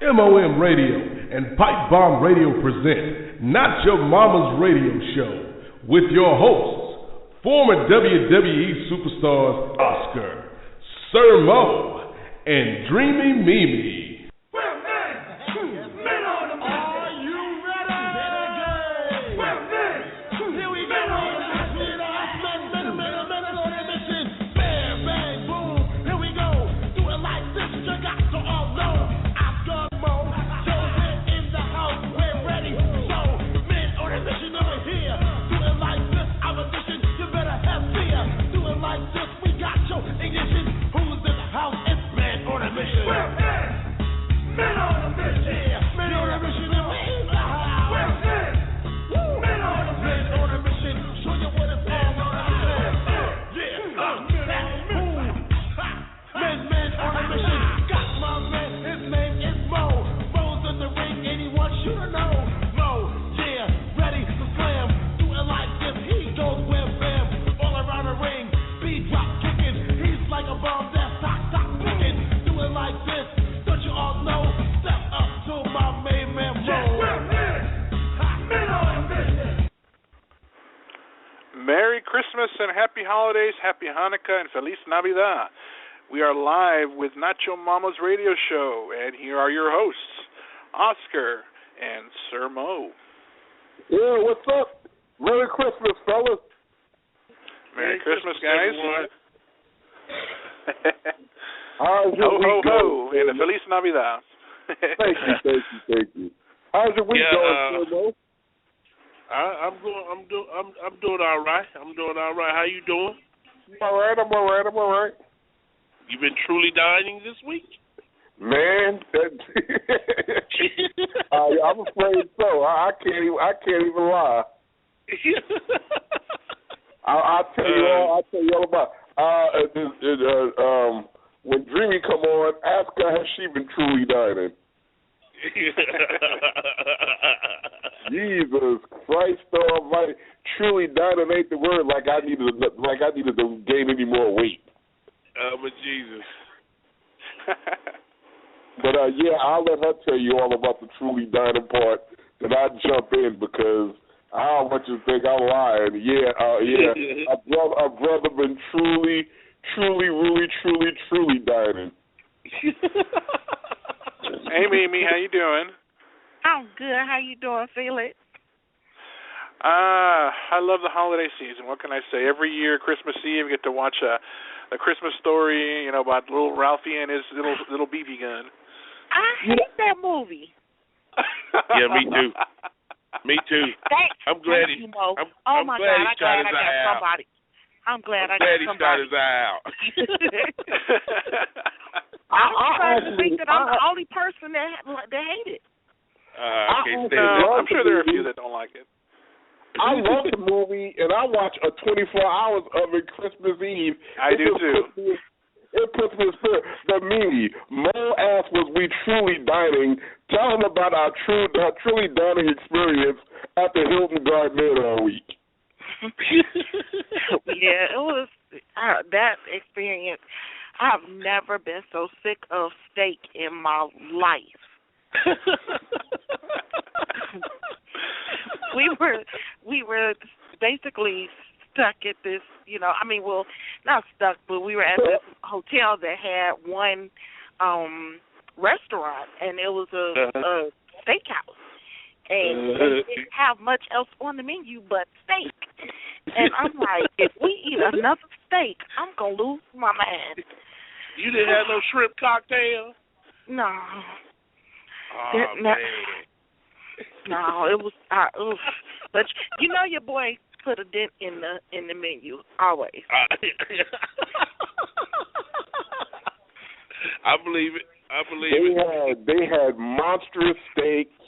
MOM Radio and Pipe Bomb Radio present Not Your Mama's Radio Show with your hosts, former WWE superstars Oscar, Sir Mo, and Dreamy Mimi. Merry Christmas and Happy Holidays, Happy Hanukkah, and Feliz Navidad. We are live with Not Your Mama's Radio Show, and here are your hosts, Oscar and Sir Mo. Yeah, what's up? Merry Christmas, fellas. Merry Christmas, guys. How's your week going? And a Feliz Navidad. Thank you. How's your week going, Sir Mo? I'm doing all right. How you doing? I'm all right. You been truly dining this week? Man, I'm afraid so. I can't even lie. I'll tell you all about. When Dreamy come on, ask her has she been truly dining. Jesus Christ Almighty! Truly dining ain't the word. Like I needed to gain any more weight. But Jesus. But yeah, I'll let her tell you all about the truly dining part. Then I jump in because I don't want you to think I'm lying. Yeah. A brother been truly dining. Hey, Mimi, how you doing? I'm good. How you doing, Felix? I love the holiday season. What can I say? Every year, Christmas Eve, get to watch a Christmas story, about little Ralphie and his little BB gun. I hate that movie. Yeah, me too. I'm glad he shot his eye out. I'm glad I he got somebody. shot his eye out. I think that I'm the only person that hate it. I'm sure there are a few that don't like it. I love the movie, and I watch 24 hours of it Christmas Eve. I do too. It puts me in spirit. But me, Mo asked, was we truly dining? Tell him about our truly dining experience at the Hilton Garden all week. Yeah, it was that experience. I've never been so sick of steak in my life. we were basically stuck at this, not stuck, but we were at this hotel that had one restaurant, and it was a steakhouse. And they didn't have much else on the menu but steak. And I'm like, if we eat another steak, I'm going to lose my mind. You didn't have no shrimp cocktail? No. Oh, man. No, it was, but your boy put a dent in the menu, always. I believe it. They had monstrous steaks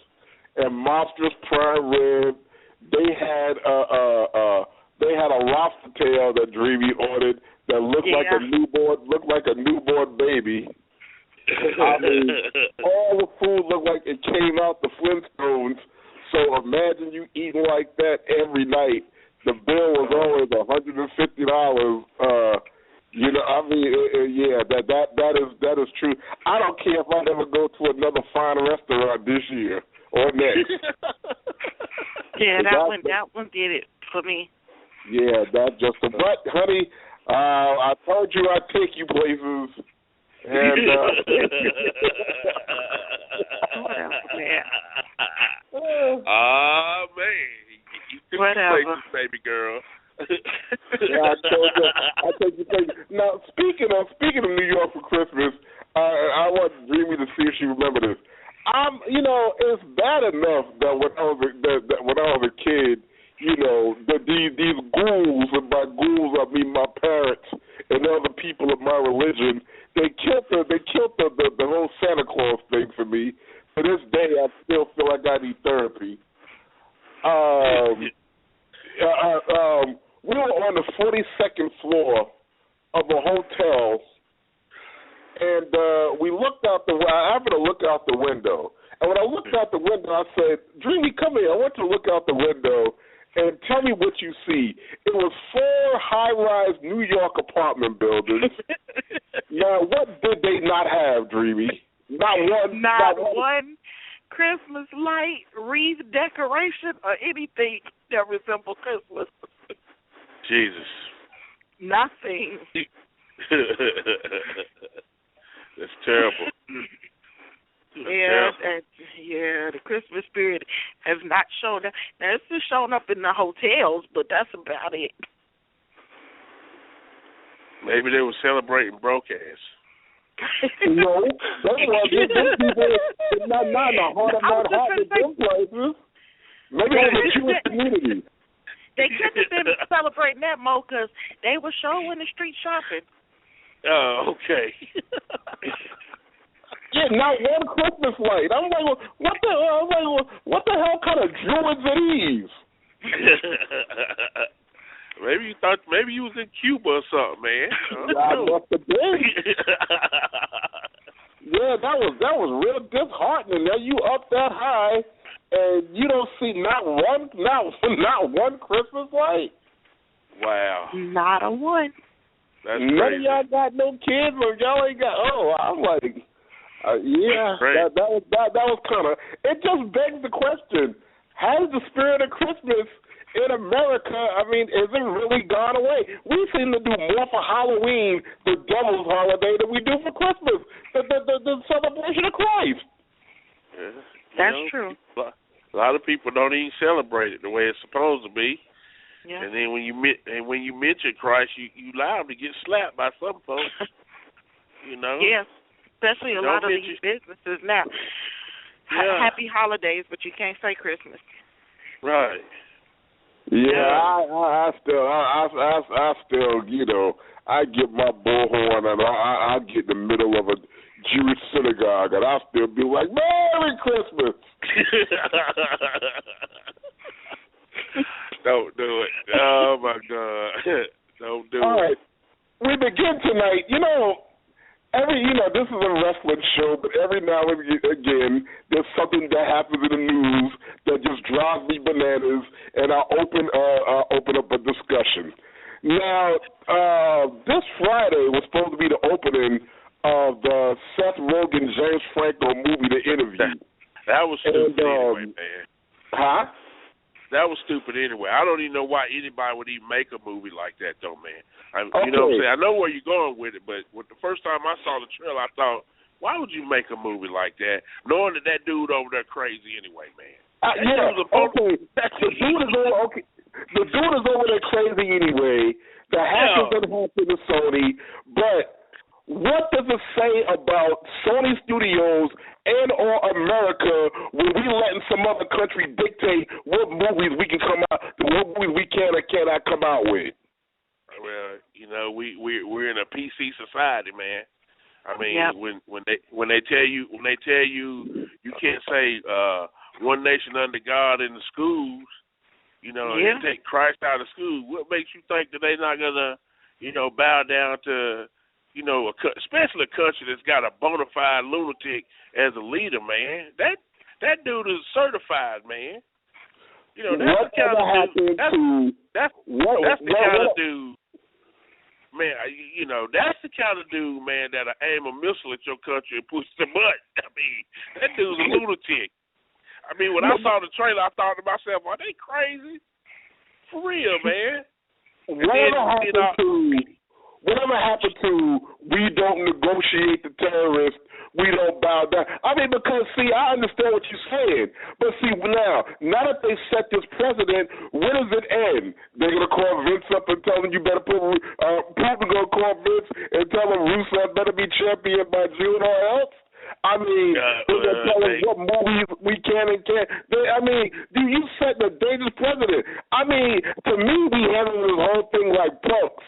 and monstrous prime rib. They had a lobster tail that Dreamy ordered that looked like a newborn baby. I mean, all the food looked like it came out the Flintstones. So imagine you eating like that every night. The bill was always $150. I mean, yeah, that is true. I don't care if I never go to another fine restaurant this year or next. Yeah, that one did it for me. Yeah, that's just a but, honey. I told you I'd take you places, and man. Oh man, you took Whatever, places, baby girl. Yeah, I take you places. Now, speaking of New York for Christmas, I want Dreamy to see if she remembers this. It's bad enough that when I was a kid, these ghouls, and by ghouls I mean my parents and other people of my religion, they killed the whole Santa Claus thing for me. To this day, I still feel like I need therapy. We were on the 42nd floor of a hotel, and we looked out I happened to look out the window. And when I looked out the window, I said, Dreamy, come here. I want you to look out the window and tell me what you see. It was 4 high-rise New York apartment buildings. Now, what did they not have, Dreamy? Not one Christmas light, wreath decoration, or anything that resembled Christmas. Jesus. Nothing. That's terrible. The Christmas spirit has not shown up. Now, it's just shown up in the hotels, but that's about it. Maybe they were celebrating broadcast. No, they wasn't. Not in the heart of them places. Maybe it was a Jewish community. They couldn't have been celebrating that, Mo, because they were showing the street shopping. Oh, okay. Yeah, not one Christmas light. I'm like, what the hell? What the hell kind of druids are these? Maybe you was in Cuba or something, man. I must have been. Yeah, that was real disheartening. Now you up that high and you don't see not one Christmas light. Wow. Not a one. That's None crazy. of y'all got no kids, or y'all ain't got. I'm like, yeah, that was kind of. It just begs the question: has the spirit of Christmas in America, I mean, is it really gone away? We seem to do more for Halloween, the devil's holiday, than we do for Christmas, the celebration of Christ. Yeah, that's true. A lot of people don't even celebrate it the way it's supposed to be. Yeah. And then when you mention Christ, you liable to get slapped by some folks. Yes, especially a lot of these businesses now. Yeah. Happy holidays, but you can't say Christmas. Right. Yeah, I still, I get my bullhorn and I get in the middle of a Jewish synagogue and I still be like, Merry Christmas. Don't do it. Oh my God. Don't do it. All right. We begin tonight. This is a wrestling show, but every now and again, there's something that happens in the news that just drives me bananas, and I'll open up a discussion. Now, this Friday was supposed to be the opening of the Seth Rogen, James Franco movie, The Interview. That was stupid anyway, man. Huh? That was stupid anyway. I don't even know why anybody would even make a movie like that, though, man. Okay. You know what I'm saying? I know where you're going with it, but the first time I saw the trailer, I thought, why would you make a movie like that, knowing that dude over there crazy anyway, man? The dude is over there crazy anyway. The hackers doesn't happen to Sony, but what does it say about Sony Studios and or America when we letting some other country dictate what movies we can come out, what movies we can or cannot come out with? Well, we're in a PC society, man. I mean, when they tell you you can't say one nation under God in the schools, and take Christ out of school. What makes you think that they're not gonna, bow down to, especially a country that's got a bona fide lunatic as a leader, man? That dude is certified, man. That's the kind of dude. man, that's the kind of dude, man, that'll aim a missile at your country and push the button. I mean, that dude's a lunatic. I mean, when I saw the trailer, I thought to myself, are they crazy? For real, man. Whatever happened to we don't negotiate the terrorists, we don't bow down. I mean, because, see, I understand what you're saying. But, see, now that they set this precedent, when does it end? They're going to call Vince up and tell him you better put Putin going to call Vince and tell him Rusev better be champion by June or else? I mean, they're going to tell us what movies we can and can't. You set the dangerous precedent. I mean, to me, we handle this whole thing like punks.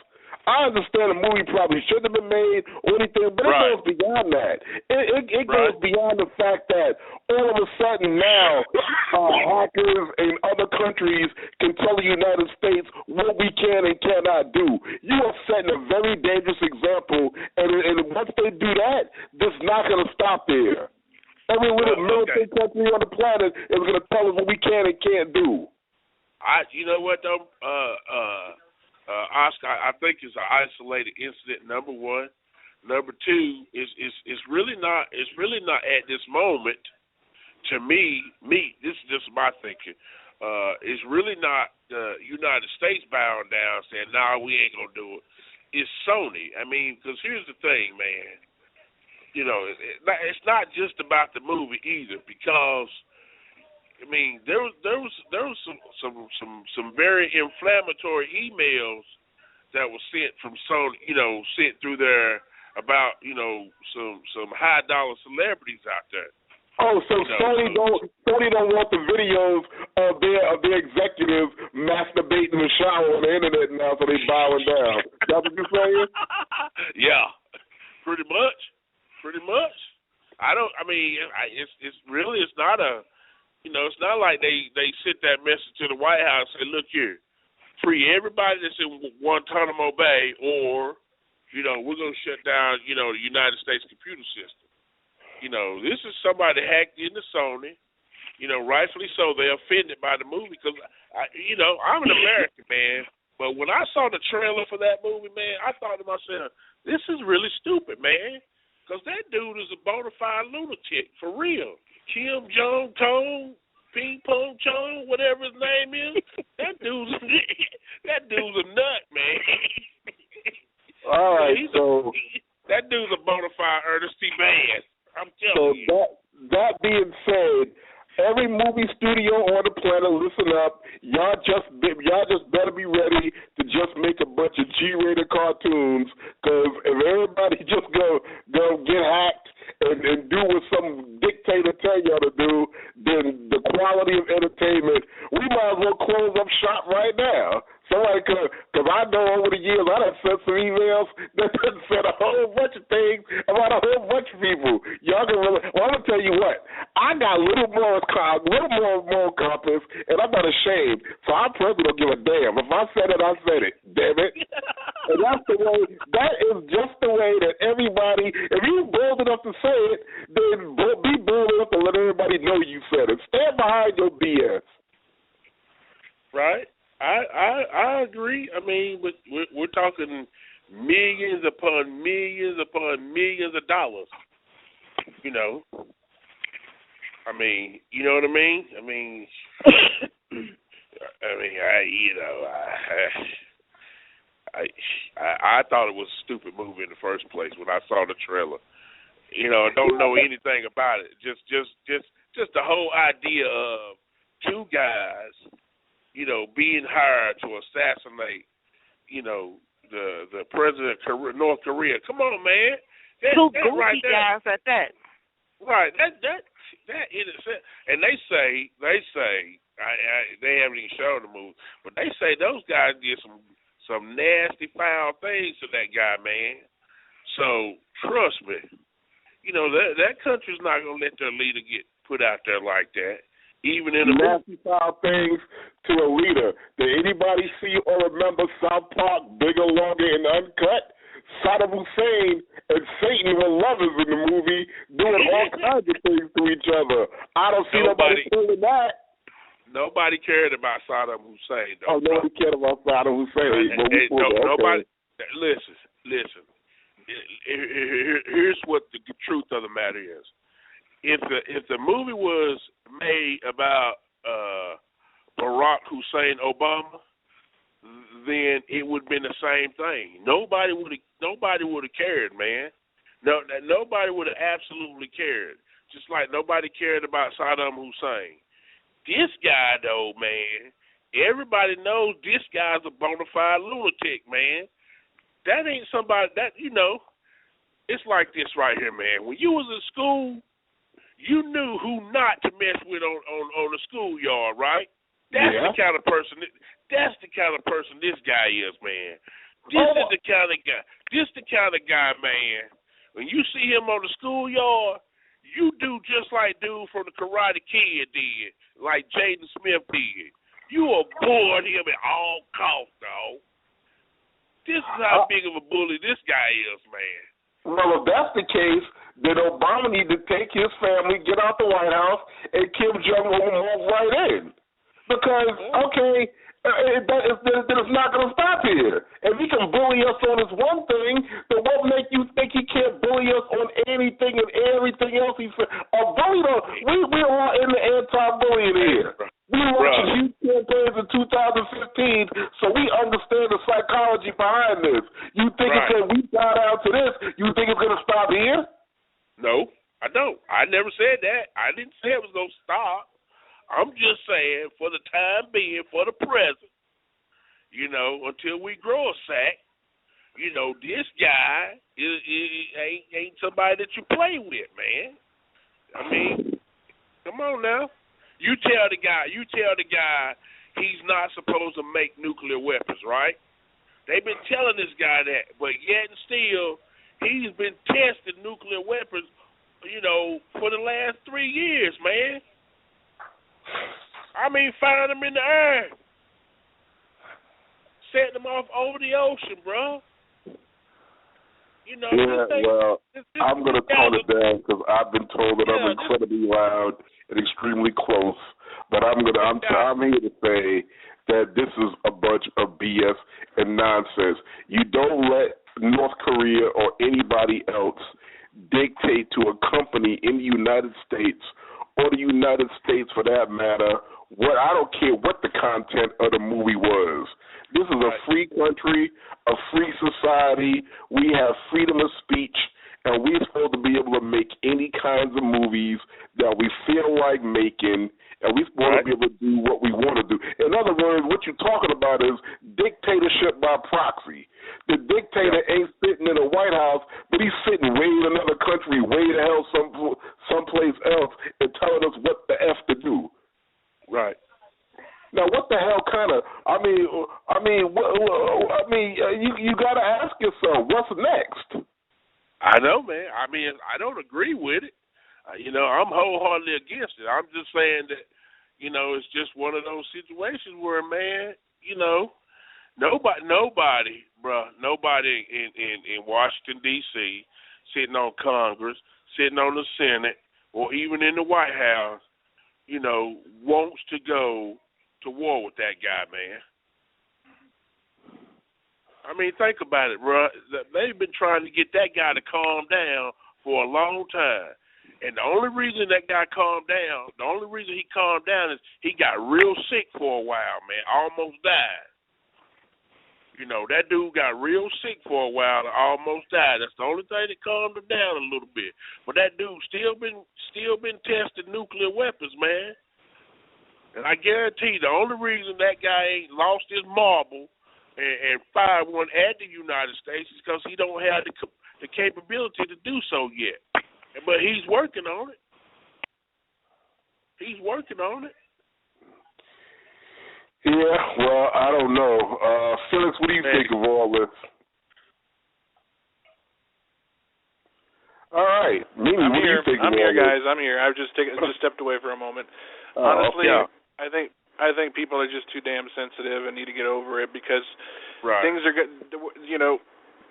I understand the movie probably shouldn't have been made or anything, but it goes beyond that. It goes beyond the fact that all of a sudden now hackers in other countries can tell the United States what we can and cannot do. You are setting a very dangerous example, and once they do that, this is not going to stop there. Every little military country on the planet is going to tell us what we can and can't do. You know what, though? Oscar, I think it's an isolated incident. Number one, number two is really not at this moment. To me, this is just my thinking. It's really not the United States bowing down saying, "Nah, we ain't gonna do it." It's Sony. I mean, because here's the thing, man. It's not just about the movie either, because I mean, there was some very inflammatory emails that were sent from Sony, sent through there about some high dollar celebrities out there. Oh, so Sony don't want the videos of their executives masturbating in the shower on the internet now, so they bowing down. That's what you're saying? Yeah, pretty much. It's not a. It's not like they sent that message to the White House and say, look here, free everybody that's in Guantanamo Bay, or, we're going to shut down, the United States computer system. This is somebody hacked into Sony. Rightfully so. They're offended by the movie because, I'm an American, man. But when I saw the trailer for that movie, man, I thought to myself, this is really stupid, man. Because that dude is a bona fide lunatic, for real. Kim Jong-Tong, Ping Pong Chong, whatever his name is, that dude's a nut, man. All right, that dude's a bona fide Ernest T. Bass. I'm telling you. So that being said, every movie studio on the planet, listen up. Y'all just better be ready to just make a bunch of G-rated cartoons, because if everybody just go get hacked and do what some dictator tell y'all to do, then the quality of entertainment, we might as well close up shop right now. Because I know over the years I done sent some emails that done said a whole bunch of things about a whole bunch of people. Y'all can really, I'm going to tell you what, I got a little more moral compass, and I'm not ashamed, so I personally don't give a damn. If I said it, I said it, damn it. And that is just the way that everybody, if you're bold enough to say it, then be bold enough to let everybody know you said it. Stand behind your BS. Right. I agree. I mean, we're talking millions upon millions upon millions of dollars. I mean, you know what I mean? I thought it was a stupid movie in the first place when I saw the trailer. I don't know anything about it. Just the whole idea of two guys, being hired to assassinate, the president of North Korea. Come on, man. Two goofy guys at that. Right. That in itself. And they say they haven't even shown the movie, but they say those guys did some nasty foul things to that guy, man. So trust me, that country's not gonna let their leader get put out there like that. Even in the nasty foul things to a leader. Did anybody see or remember South Park, Bigger, Longer, and Uncut? Saddam Hussein and Satan were lovers in the movie, doing all kinds of things to each other. I don't see nobody doing that. Nobody cared about Saddam Hussein, though. Oh, nobody cared about Saddam Hussein. Listen. Here's what the truth of the matter is. If the movie was made about Barack Hussein Obama, then it would have been the same thing. Nobody would have cared, man. No, nobody would have absolutely cared. Just like nobody cared about Saddam Hussein. This guy, though, man, everybody knows this guy's a bona fide lunatic, man. That ain't somebody that, it's like this right here, man. When you was in school, you knew who not to mess with on the schoolyard, right? That's the kind of person. That's the kind of person this guy is, man. This is the kind of guy. This the kind of guy, man. When you see him on the schoolyard, you do just like dude from the Karate Kid did, like Jaden Smith did. You avoid him at all costs, dog. This is how big of a bully this guy is, man. Well, if that's the case, then Obama need to take his family, get out the White House, and Kim Jong-un move right in. Because, okay, then it's not going to stop here. If he can bully us on this one thing, then what make you think he can't bully us on anything and everything else? We are all in the anti-bullying here. We watched huge campaigns in 2015, so we understand the psychology behind this. You think because we got out to this, you think it's going to stop here? No, I don't. I never said that. I didn't say it was going to stop. I'm just saying, for the time being, for the present, until we grow a sack, this guy ain't somebody that you play with, man. I mean, come on now. You tell the guy he's not supposed to make nuclear weapons, right? They've been telling this guy that, but yet and still, he's been testing nuclear weapons, for the last 3 years, man. I mean, find them in the air. Set them off over the ocean, bro. I'm going to tone it down because I've been told that I'm incredibly loud and extremely close. But I'm here to say that this is a bunch of BS and nonsense. You don't let North Korea or anybody else dictate to a company in the United States or the United States for that matter, I don't care what the content of the movie was. This is a free country, a free society. We have freedom of speech, and we're supposed to be able to make any kinds of movies that we feel like making, and we're supposed to be able to do what we want to do. In other words, what you're talking about is dictatorship by proxy. The dictator ain't sitting in the White House, but he's sitting way in another country, way the hell someplace else, and telling us what the F to do. Right. Now, what the hell kind of? You got to ask yourself, what's next? I know, man. I mean, I don't agree with it. I'm wholeheartedly against it. I'm just saying that, it's just one of those situations where, man, nobody in Washington, D.C., sitting on Congress, sitting on the Senate, or even in the White House, wants to go to war with that guy, man. I mean, think about it, bro. They've been trying to get that guy to calm down for a long time. And the only reason that guy calmed down, is he got real sick for a while, man. Almost died. That dude got real sick for a while and almost died. That's the only thing that calmed him down a little bit. But that dude still been testing nuclear weapons, man. And I guarantee the only reason that guy ain't lost his marble and fired one at the United States is because he don't have the capability to do so yet. But he's working on it. Yeah, well, I don't know. Felix, what do you think of all this? All right. Mimi, what do you think of all this? I'm here, guys. I'm here. I've just stepped away for a moment. Honestly, I think people are just too damn sensitive and need to get over it because things are good.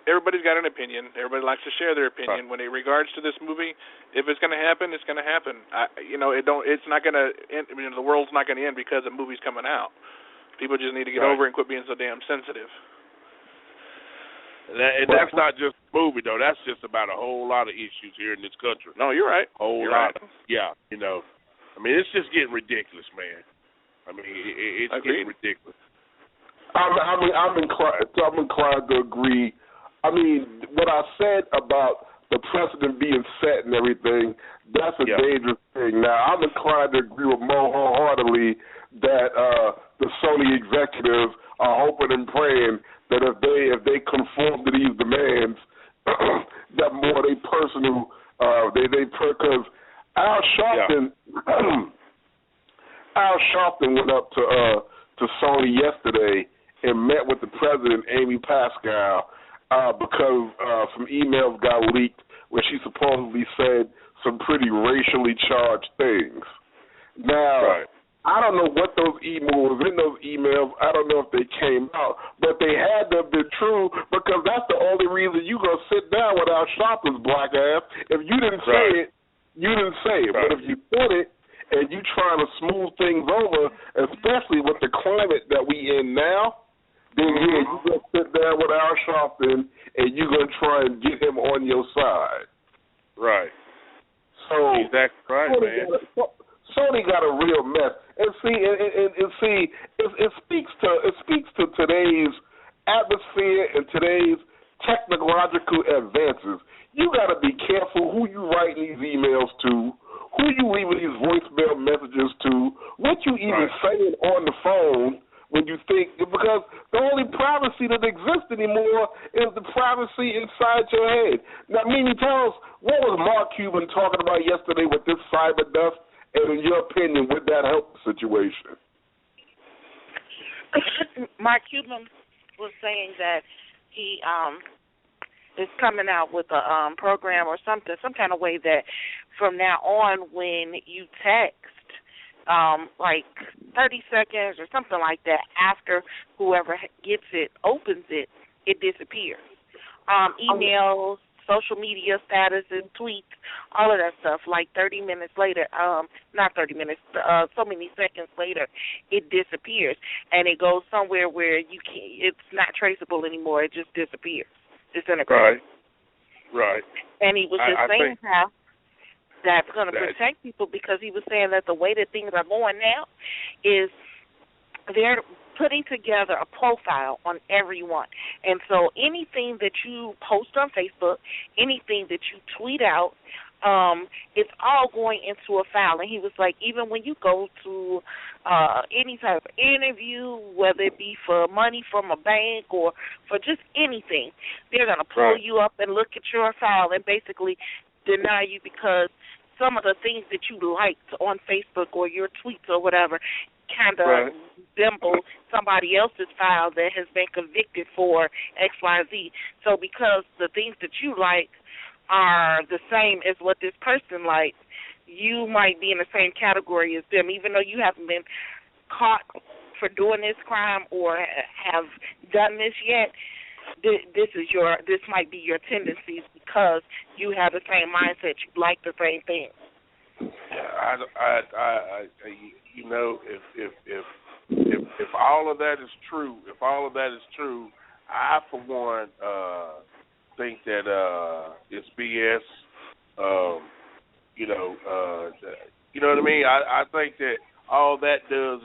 Everybody's got an opinion. Everybody likes to share their opinion. When in regards to this movie, if it's going to happen, it's going to happen. It's not going to end. The world's not going to end because a movie's coming out. People just need to get over it and quit being so damn sensitive. And that's not just a movie, though. That's just about a whole lot of issues here in this country. No, you're right. Whole lot. Yeah, you know. I mean, it's just getting ridiculous, man. I mean, it's getting ridiculous. I'm inclined to agree. I mean, what I said about the precedent being set and everything, that's a dangerous thing. Now, I'm inclined to agree with Mo wholeheartedly that the Sony executives are hoping and praying that if they conform to these demands, that more they personal, because Al Sharpton went up to Sony yesterday and met with the president, Amy Pascal, because some emails got leaked where she supposedly said some pretty racially charged things. Now, I don't know what those emails was in those emails. I don't know if they came out, but they had to have been true because that's the only reason you gonna sit down with Al Sharpton's black ass. If you didn't say it, you didn't say it. But if you said it and you trying to smooth things over, especially with the climate that we in now, then you gonna sit down with Al Sharpton and you gonna try and get him on your side. Right. So exactly right, man. Sony got a real mess, and it speaks to today's atmosphere and today's technological advances. You got to be careful who you write these emails to, who you leaving these voicemail messages to, what you even saying on the phone when you think, because the only privacy that exists anymore is the privacy inside your head. Now, Mimi, tell us, what was Mark Cuban talking about yesterday with this cyber dust? And in your opinion, would that help the situation? Mark Cuban was saying that he is coming out with a program or something, some kind of way that from now on when you text, like 30 seconds or something like that, after whoever gets it, opens it, it disappears. Emails, social media statuses, tweets, all of that stuff, like 30 minutes later, not 30 minutes, so many seconds later, it disappears. And it goes somewhere where you can't, it's not traceable anymore. It just disappears. Disintegrates. Right. And he was just saying how that's going to protect people, because he was saying that the way that things are going now is they're putting together a profile on everyone. And so anything that you post on Facebook, anything that you tweet out, it's all going into a file. And he was like, even when you go to any type of interview, whether it be for money from a bank or for just anything, they're going to pull you up and look at your file and basically deny you, because some of the things that you liked on Facebook or your tweets or whatever kind of resemble somebody else's file that has been convicted for XYZ. So because the things that you like are the same as what this person likes, you might be in the same category as them, even though you haven't been caught for doing this crime or have done this yet. This might be your tendencies because you have the same mindset. You like the same thing. You know, if all of that is true, I for one think that it's BS. You know what I mean? I think that all that does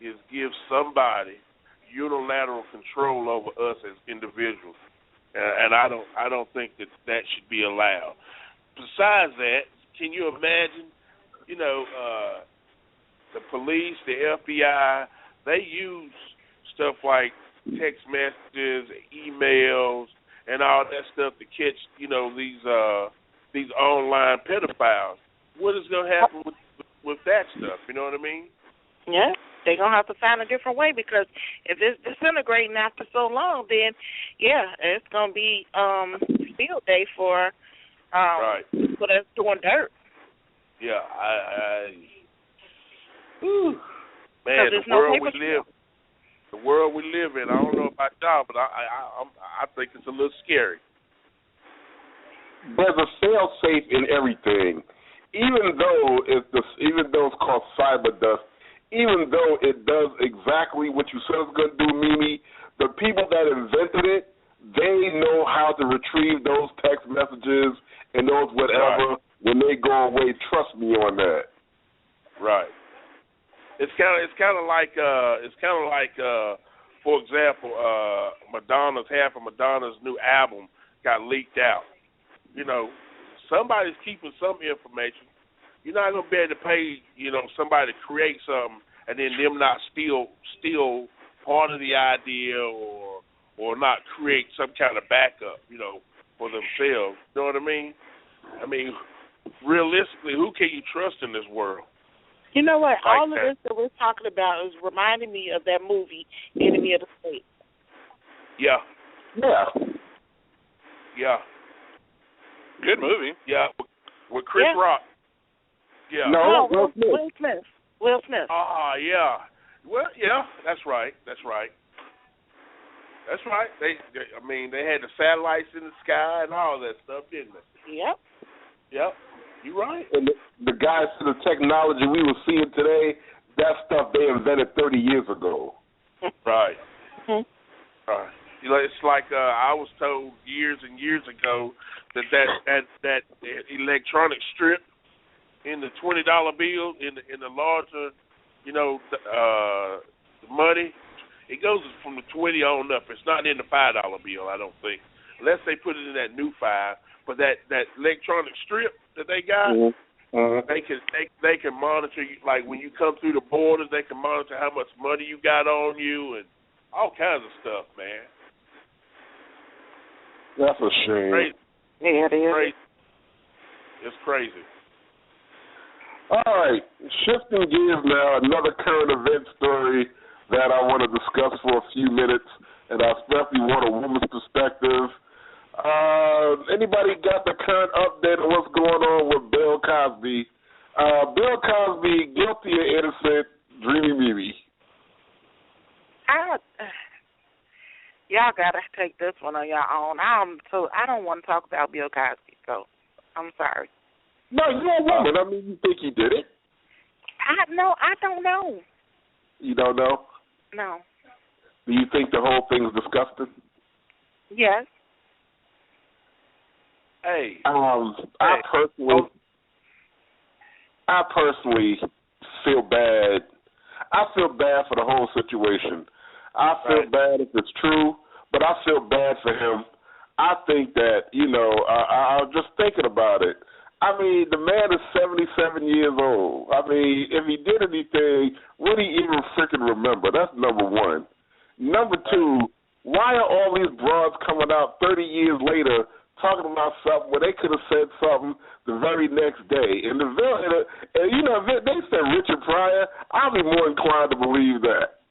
is give somebody unilateral control over us as individuals, and I don't think that should be allowed. Besides that, can you imagine? You know, the police, the FBI, they use stuff like text messages, emails, and all that stuff to catch, you know, these online pedophiles. What is going to happen with that stuff? You know what I mean? Yeah, they're going to have to find a different way, because if it's disintegrating after so long, then, yeah, it's going to be field day for people that's doing dirt. Yeah, man, the world we live in, I don't know about y'all, but I think it's a little scary. There's a fail-safe in everything. Even though it's called cyber dust, even though it does exactly what you said it's going to do, Mimi, the people that invented it, they know how to retrieve those text messages and those whatever when they go away. Trust me on that. Right. It's kind of like for example, half of Madonna's new album got leaked out. You know, somebody's keeping some information. You're not gonna be able to pay, somebody to create something and then them not steal part of the idea or not create some kind of backup, for themselves. You know what I mean? I mean, realistically, who can you trust in this world? You know what? Like all of this that we're talking about is reminding me of that movie, Enemy of the State. Yeah. Yeah. Yeah. Good movie. Yeah. With Chris Rock. Yeah. No, Will Smith. Will Smith. Yeah. Well, yeah, that's right. They had the satellites in the sky and all that stuff, didn't they? Yep. You're right. And the guys to the technology we were seeing today, that stuff they invented 30 years ago. Right. Mm-hmm. Right. It's like I was told years and years ago that electronic strip in the $20 bill in the larger, the money, it goes from the 20 on up. It's not in the $5 bill, I don't think, unless they put it in that new 5. But that electronic strip that they got, they can monitor you. Like when you come through the borders, they can monitor how much money you got on you and all kinds of stuff, man. That's a shame. Crazy. Yeah, it is. Crazy. It's crazy. All right, shifting gears now, another current event story that I want to discuss for a few minutes, and I especially want a woman's perspective. Anybody got the current update on what's going on with Bill Cosby? Bill Cosby, guilty or innocent? Dreamy Mimi. Y'all gotta take this one on your own. I don't want to talk about Bill Cosby, so I'm sorry. No, you're a woman. I mean, you think he did it? I don't know. You don't know? No. Do you think the whole thing's disgusting? Yes. Hey. I personally feel bad. I feel bad for the whole situation. I feel bad if it's true, but I feel bad for him. I think that, I was just thinking about it. I mean, the man is 77 years old. I mean, if he did anything, would he even freaking remember? That's number one. Number two, why are all these broads coming out 30 years later talking about something where they could have said something the very next day? And if they said Richard Pryor, I'll be more inclined to believe that.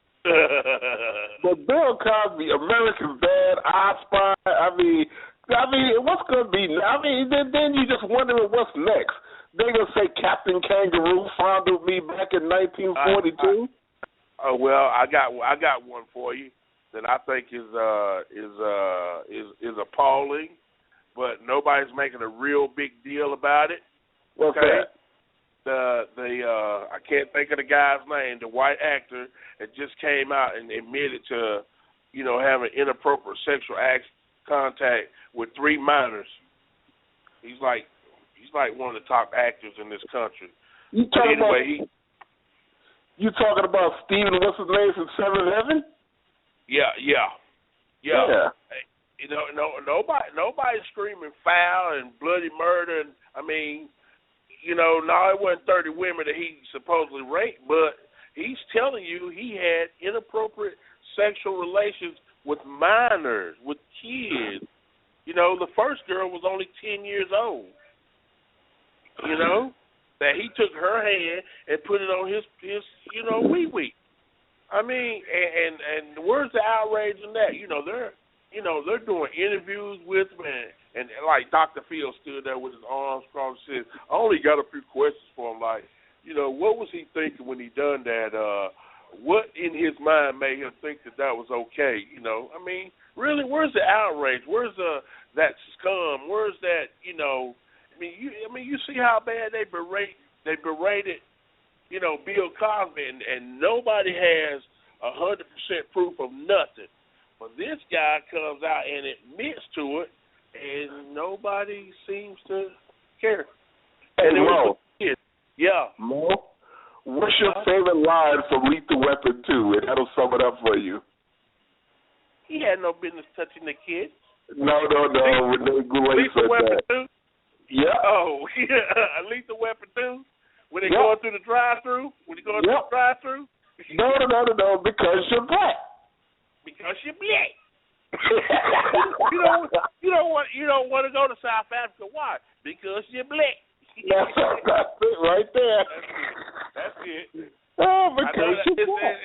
But Bill Cosby, America's Dad, I Spy, I mean, what's going to be? I mean, then you just wondering what's next. They're going to say Captain Kangaroo fondled me back in 1942. Well, I got one for you that I think is appalling, but nobody's making a real big deal about it. What's that? I can't think of the guy's name, the white actor that just came out and admitted to, having inappropriate sexual contact with 3 minors. He's like one of the top actors in this country. You talking about Steven, what's his name, from 7th Heaven? Yeah. Nobody's screaming foul and bloody murder. And I mean, no, it wasn't 30 women that he supposedly raped, but he's telling you he had inappropriate sexual relations with minors, with kids. The first girl was only 10 years old. That he took her hand and put it on his wee-wee. I mean, and where's the outrage in that? They're doing interviews with him, and like Dr. Phil stood there with his arms crossed and said, I only got a few questions for him, like, what was he thinking when he done that? What in his mind made him think that was okay? I mean, really, where's the outrage? Where's that scum? Where's that? You see how bad they berated, Bill Cosby, and nobody has 100% proof of nothing. But this guy comes out and admits to it, and nobody seems to care. Hey, and it Mo. Yeah. Mo, what's your favorite line from Lethal Weapon 2? And that'll sum it up for you. He had no business touching the kid. No. Lethal Weapon 2? Yeah. Oh, yeah. Lethal Weapon 2? When they going through the drive-thru? When they going through the drive-thru? No, because you're black. Because you're black. you don't want to go to South Africa. Why? Because you're black. That's it right there. That's it. Oh, because you're black.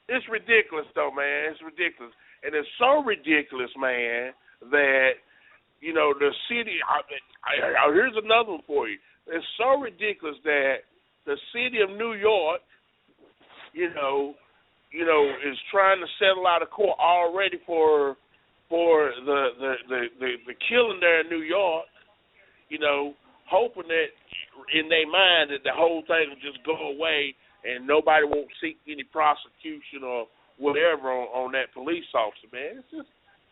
It's ridiculous, though, man. It's ridiculous. And it's so ridiculous, man, that, the city, here's another one for you. It's so ridiculous that the city of New York, is trying to settle out of court already for the killing there in New York, hoping that in their mind that the whole thing will just go away and nobody won't seek any prosecution or whatever on that police officer, man.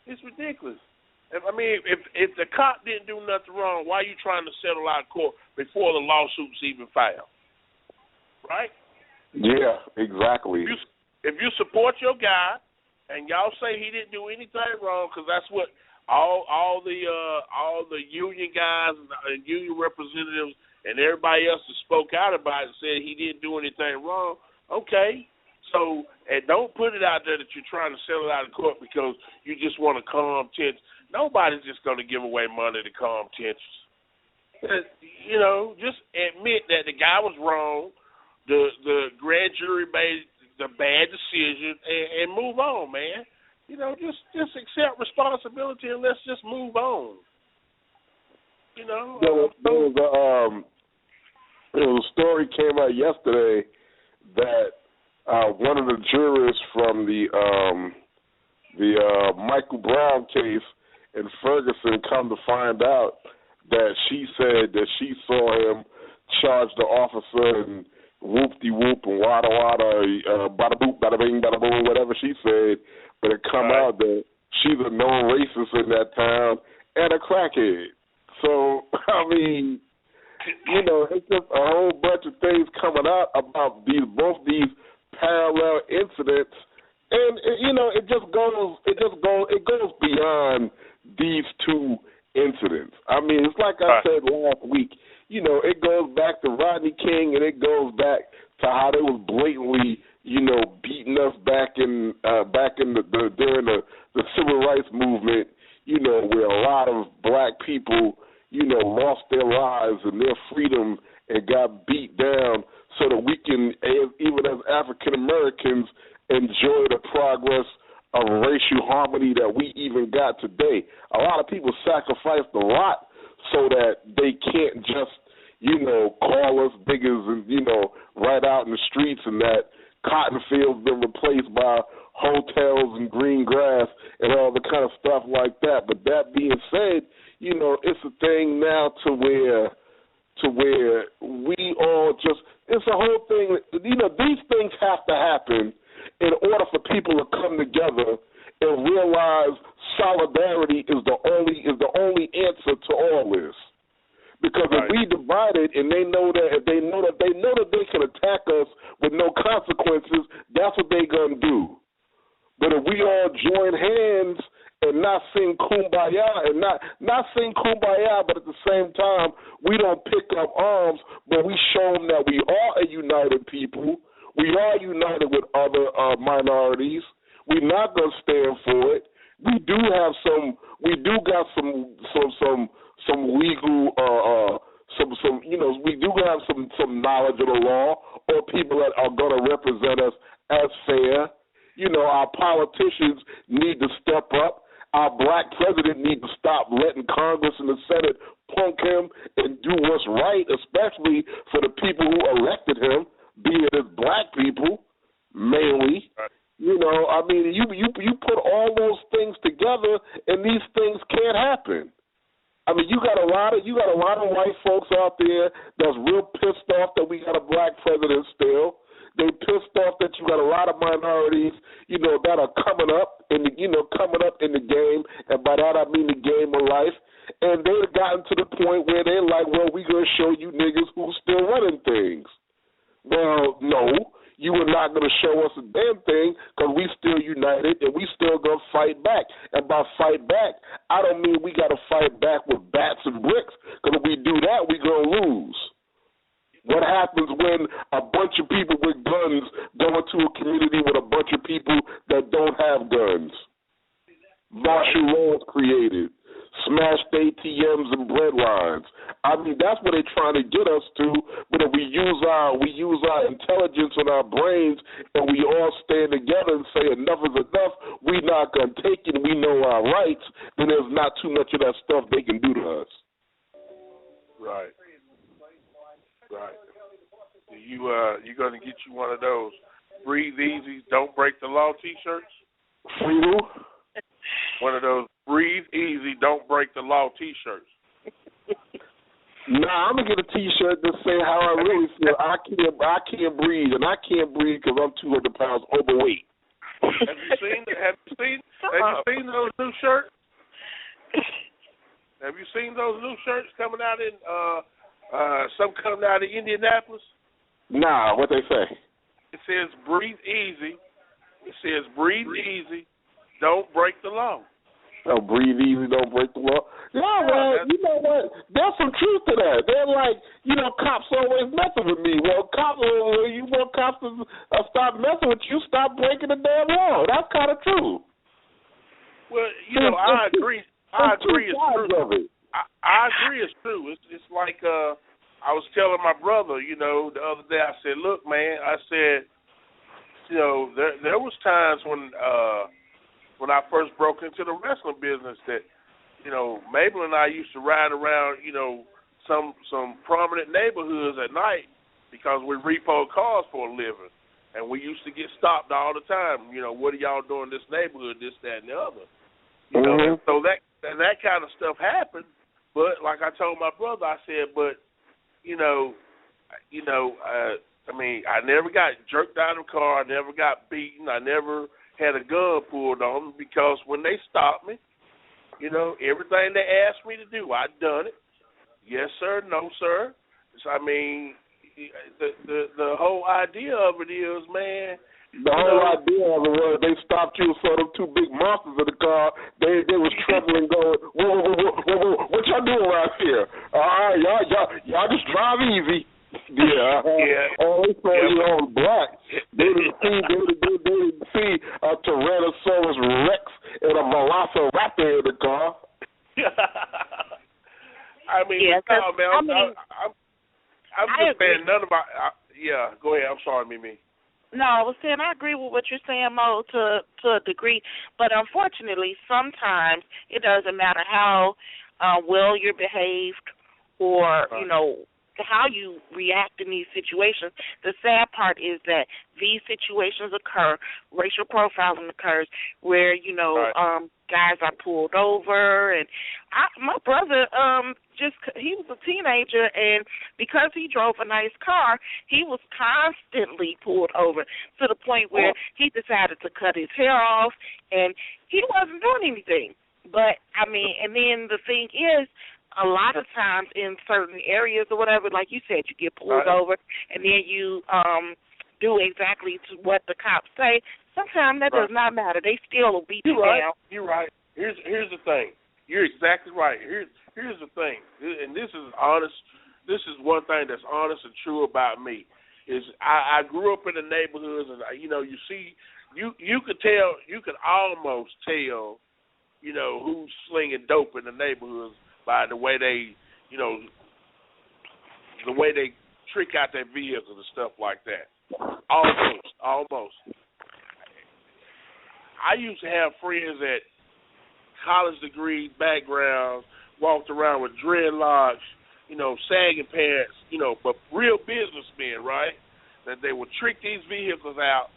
It's ridiculous. I mean, if the cop didn't do nothing wrong, why are you trying to settle out of court before the lawsuit's even filed? Right? Yeah, exactly. If you support your guy and y'all say he didn't do anything wrong, because that's what all the union guys and union representatives and everybody else that spoke out about it said he didn't do anything wrong, okay. So, and don't put it out there that you're trying to settle out of court because you just want to calm tensions. Nobody's just going to give away money to calm tensions. Just admit that the guy was wrong, the grand jury made the bad decision, and move on, man. Just accept responsibility and let's just move on. There was a story came out yesterday that one of the jurors from the Michael Brown case in Ferguson come to find out that she said that she saw him charge the officer and whoop-de-whoop and wada-wada, bada-boop, bada-bing, bada-boom, whatever she said, but it come out that she's a known racist in that town and a crackhead. So, I mean, it's just a whole bunch of things coming out about both these parallel incidents, and it goes beyond these two incidents. I mean, it's like I said last week. It goes back to Rodney King, and it goes back to how they was blatantly, beating us back in during the civil rights movement. Where a lot of black people, lost their lives and their freedom and got beat down, so that we can, even as African Americans, enjoy the progress of racial harmony that we even got today. A lot of people sacrificed a lot so that they can't just, call us biggers and, right out in the streets, and that cotton fields been replaced by hotels and green grass and all the kind of stuff like that. But that being said, it's a thing now to where we all just, it's a whole thing, these things have to happen in order for people to come together and realize solidarity is the only answer to all this. Because if we divide it and they know that they can attack us with no consequences, that's what they're gonna do. But if we all join hands and not sing kumbaya and not sing kumbaya, but at the same time we don't pick up arms, but we show them that we are a united people. We are united with other minorities. We're not gonna stand for it. We do got some legal we do have some knowledge of the law, or people that are going to represent us as fair. Our politicians need to step up. Our black president needs to stop letting Congress and the Senate punk him and do what's right, especially for the people who elected him, be it as black people mainly. You put all those things together, and these things can't happen. I mean, you got a lot of white folks out there that's real pissed off that we got a black president still. They pissed off that you got a lot of minorities, that are coming up in the game, and by that I mean the game of life. And they've gotten to the point where they're like, well, we're going to show you niggas who's still running things. Well, no, you are not going to show us a damn thing because we still united and we still going to fight back. And by fight back, I don't mean we got to fight back with bats and bricks, because if we do that, we're going to lose. What happens when a bunch of people with guns go into a community with a bunch of people that don't have guns? Martial law is created. Smashed ATMs and bread lines. I mean, that's what they're trying to get us to. But if we use our intelligence and our brains, and we all stand together and say enough is enough, we're not gonna take it. We know our rights. Then there's not too much of that stuff they can do to us. Right. You gonna get you one of those "Breathe Easy, Don't Break the Law" T-shirts? For you? One of those "Breathe Easy, Don't Break the Law" T-shirts. Nah, I'm gonna get a T-shirt that say how I really feel. I can't breathe, and I can't breathe because I'm 200 pounds overweight. Have you seen those new shirts? Have you seen those new shirts coming out in some coming out of Indianapolis? Nah, what they say? It says "Breathe Easy." It says "Breathe Easy, Don't Break the Law." Oh, breathe easy, don't break the law. Yeah, well, you know what? There's some truth to that. They're like, cops always messing with me. Well, you want cops to stop messing with you, stop breaking the damn law. That's kind of true. Well, I agree. I agree it's true. I agree it's true. It's like I was telling my brother, the other day, I said, look, man, I said, there was times when I first broke into the wrestling business that, Mabel and I used to ride around, some prominent neighborhoods at night because we repoed cars for a living. And we used to get stopped all the time. What are y'all doing in this neighborhood, this, that, and the other? So that kind of stuff happened. But like I told my brother, I said, but, I never got jerked out of the car. I never got beaten. I never had a gun pulled on me because when they stopped me, everything they asked me to do, I done it. Yes, sir. No, sir. So, the whole idea of it is, man. The whole idea of it was they stopped you and saw them two big monsters in the car. They was trembling, going, whoa, what y'all doing around here? All right, y'all just drive easy. Yeah. Oh, they saw you on black. They didn't see a Tyrannosaurus Rex and a Velociraptor in the car. I'm just saying none of my. Go ahead. I'm sorry, Mimi. No, I was saying I agree with what you're saying, Mo, to a degree. But unfortunately, sometimes it doesn't matter how well you're behaved or, how you react in these situations. The sad part is that these situations occur, racial profiling occurs, where, guys are pulled over. And my brother, he was a teenager, and because he drove a nice car, he was constantly pulled over to the point where he decided to cut his hair off, and he wasn't doing anything. But, and then the thing is, a lot of times in certain areas or whatever, like you said, you get pulled over, and then you do exactly what the cops say. Sometimes that does not matter. They still will beat you down. You're right. Here's the thing. You're exactly right. Here's the thing, and this is honest. This is one thing that's honest and true about me. Is I grew up in the neighborhoods, and you see, you could tell, you could almost tell, who's slinging dope in the neighborhoods by the way they, trick out their vehicles and stuff like that. Almost. I used to have friends at college degree backgrounds, walked around with dreadlocks, sagging pants, but real businessmen, right? That they would trick these vehicles out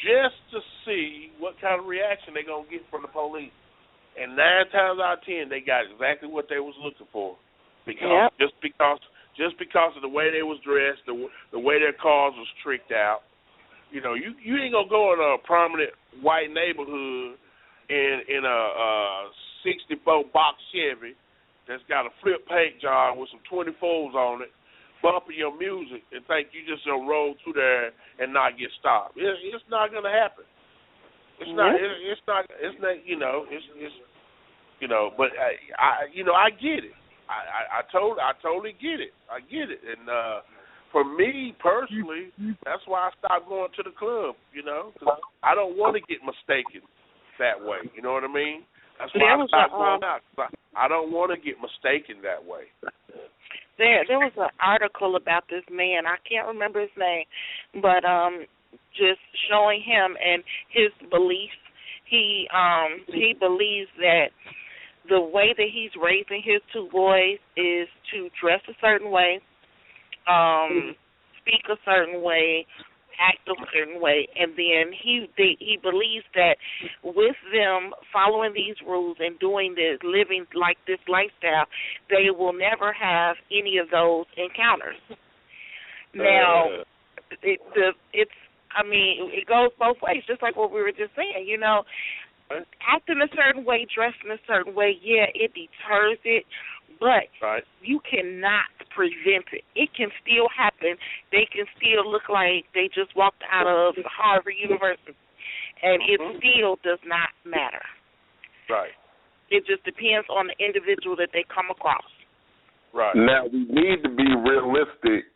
just to see what kind of reaction they're going to get from the police. And 9 times out of 10, they got exactly what they was looking for, just because of the way they was dressed, the way their cars was tricked out. You know, you ain't gonna go in a prominent white neighborhood in a 64 box Chevy that's got a flip paint job with some 24s on it, bumping your music, and think you just gonna roll through there and not get stopped. It's not gonna happen. It's not. It's not. You know. It's. You know. But I get it. I totally get it. I get it. And for me personally, that's why I stopped going to the club. You know, 'cause I don't want to get mistaken that way. You know what I mean? That's why I stopped going out. I don't want to get mistaken that way. There was an article about this man. I can't remember his name, but just showing him and his belief. He believes that the way that he's raising his two boys is to dress a certain way, speak a certain way, act a certain way, and then he believes that with them following these rules and doing this, living like this lifestyle, they will never have any of those encounters. Now, it goes both ways, just like what we were just saying. You know, acting a certain way, dressing a certain way, yeah, it deters it, but you cannot prevent it. It can still happen. They can still look like they just walked out of Harvard University, and it still does not matter. Right. It just depends on the individual that they come across. Right. Now, we need to be realistic,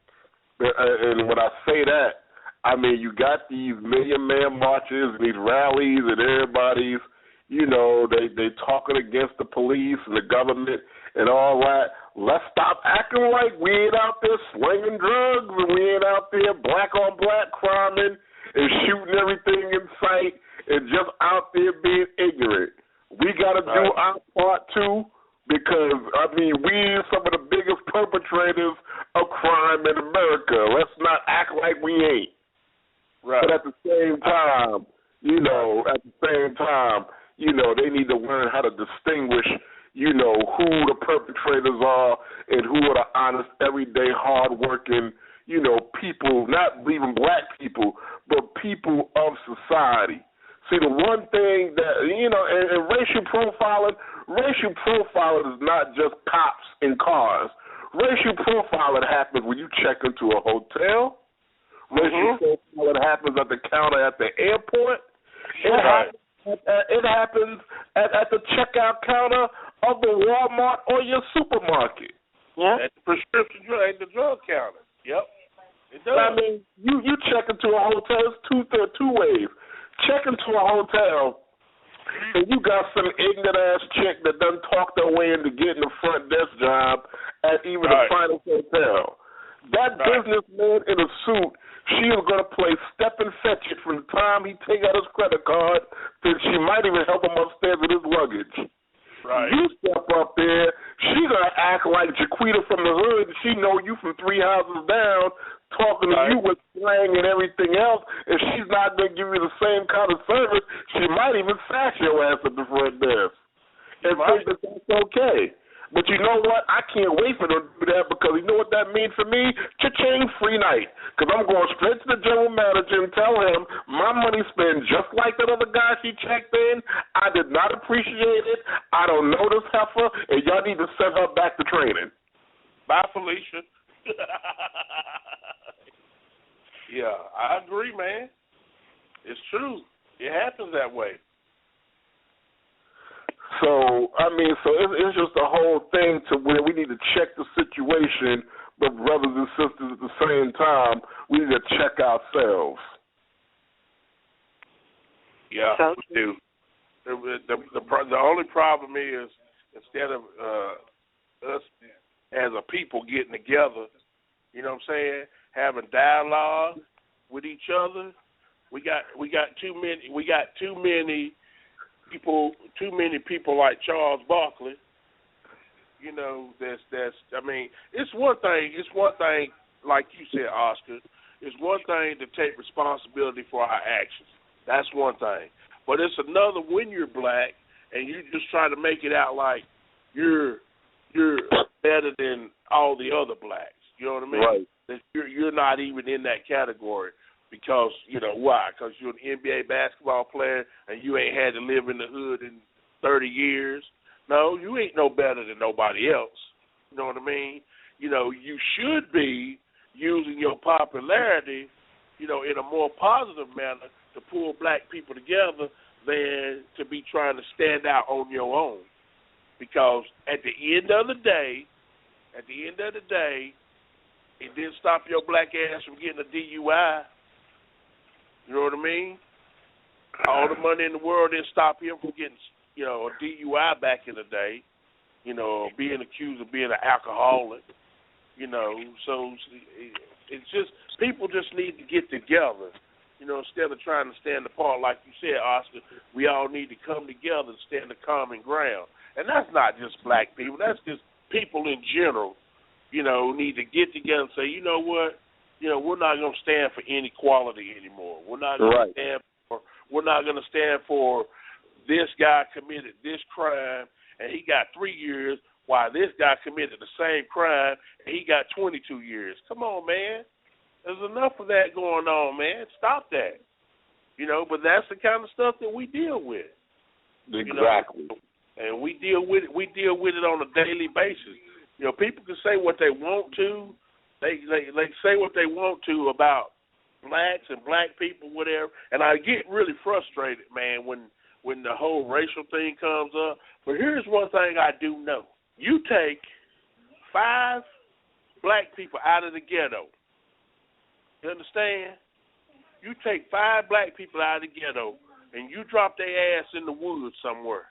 and when I say that, I mean, you got these million-man marches and these rallies and everybody's, you know, they talking against the police and the government and all that. Let's stop acting like we ain't out there slinging drugs and we ain't out there black-on-black criming and shooting everything in sight and just out there being ignorant. We got to do our part, too, because, I mean, we're some of the biggest perpetrators of crime in America. Let's not act like we ain't. Right. But at the same time, they need to learn how to distinguish, you know, who the perpetrators are and who are the honest, everyday, hard-working, you know, people, not even black people, but people of society. See, the one thing that, you know, and racial profiling is not just cops in cars. Racial profiling happens when you check into a hotel. Racial profiling happens at the counter at the airport. It happens at the checkout counter of the Walmart or your supermarket. Yeah. At the prescription drug, at the drug counter. Yep. It does. I mean, you check into a hotel, it's two ways. Check into a hotel and you got some ignorant-ass chick that done talk their way into getting a front desk job at even the finest hotel. That businessman in a suit, she is going to play step and fetch it from the time he take out his credit card till she might even help him upstairs with his luggage. Right. You step up there, she going to act like Jaquita from the hood. She know you from 3 houses down, talking to you with slang and everything else, and she's not going to give you the same kind of service. She might even sass your ass at the front desk and think that that's okay. But you know what? I can't wait for them to do that because you know what that means for me? Cha-ching, free night. Because I'm going straight to the general manager and tell him my money spent just like that other guy she checked in. I did not appreciate it. I don't know this heifer, and y'all need to send her back to training. Bye, Felicia. Yeah, I agree, man. It's true. It happens that way. So, it's just a whole thing to where we need to check the situation, but brothers and sisters at the same time, we need to check ourselves. Yeah, we do. The only problem is instead of us as a people getting together, you know what I'm saying, having dialogue with each other, we got too many people like Charles Barkley. You know, it's one thing, like you said, Oscar, it's one thing to take responsibility for our actions. That's one thing. But it's another when you're black and you just try to make it out like you're better than all the other blacks. You know what I mean? Right. that you're not even in that category because, you know, why? Because you're an NBA basketball player and you ain't had to live in the hood in 30 years. No, you ain't no better than nobody else. You know what I mean? You know, you should be using your popularity, you know, in a more positive manner to pull black people together than to be trying to stand out on your own. Because at the end of the day, it didn't stop your black ass from getting a DUI. You know what I mean? All the money in the world didn't stop him from getting, you know, a DUI back in the day. You know, being accused of being an alcoholic. You know, so it's just people just need to get together. You know, instead of trying to stand apart, like you said, Oscar, we all need to come together and stand the common ground. And that's not just black people. That's just people in general, you know, need to get together and say, you know what, you know, we're not going to stand for inequality anymore. We're not going to stand for. We're not going to stand for this guy committed this crime and he got 3 years, while this guy committed the same crime and he got 22 years. Come on, man. There's enough of that going on, man. Stop that. You know, but that's the kind of stuff that we deal with. Exactly. You know? And we deal with it on a daily basis. You know, people can say what they want to. They say what they want to about blacks and black people, whatever. And I get really frustrated, man, when the whole racial thing comes up. But here's one thing I do know. You take 5 black people out of the ghetto. You understand? You take 5 black people out of the ghetto and you drop their ass in the woods somewhere.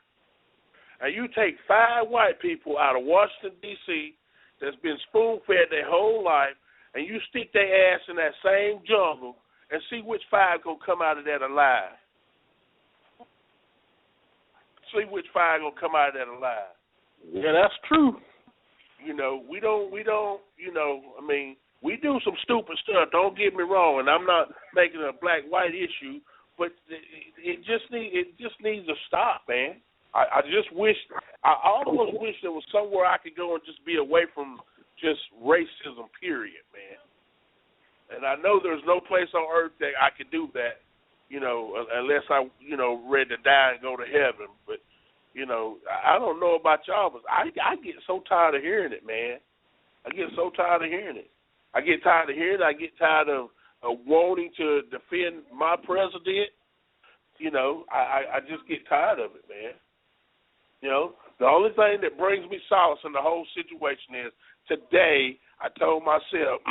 And you take 5 white people out of Washington, D.C. that's been spoon-fed their whole life and you stick their ass in that same jungle and see which 5 gonna come out of that alive. See which 5 gonna come out of that alive. Yeah, that's true. You know, we don't, you know, I mean, we do some stupid stuff, don't get me wrong, and I'm not making it a black-white issue, but it just needs to stop, man. I just wish, I almost wish there was somewhere I could go and just be away from just racism, period, man. And I know there's no place on earth that I could do that, you know, unless I, you know, ready to die and go to heaven, but you know, I don't know about y'all, but I get so tired of hearing it, man. I get so tired of hearing it. I get tired of hearing it. I get tired of wanting to defend my president. You know, I just get tired of it, man. You know, the only thing that brings me solace in the whole situation is today I told myself,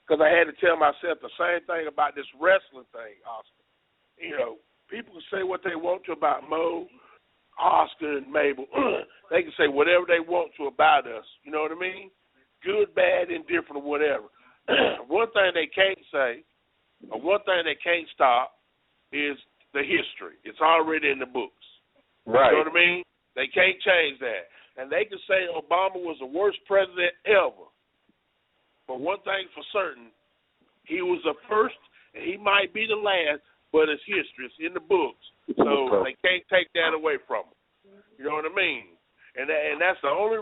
because I had to tell myself the same thing about this wrestling thing, Oscar. You know, people can say what they want to about Mo, Oscar, and Mabel. They can say whatever they want to about us. You know what I mean? Good, bad, indifferent, or whatever. One thing they can't say, or one thing they can't stop, is the history. It's already in the books. Right. You know what I mean? They can't change that. And they can say Obama was the worst president ever. But one thing for certain, he was the first, and he might be the last, but it's history. It's in the books. So they can't take that away from him. You know what I mean? And that's the only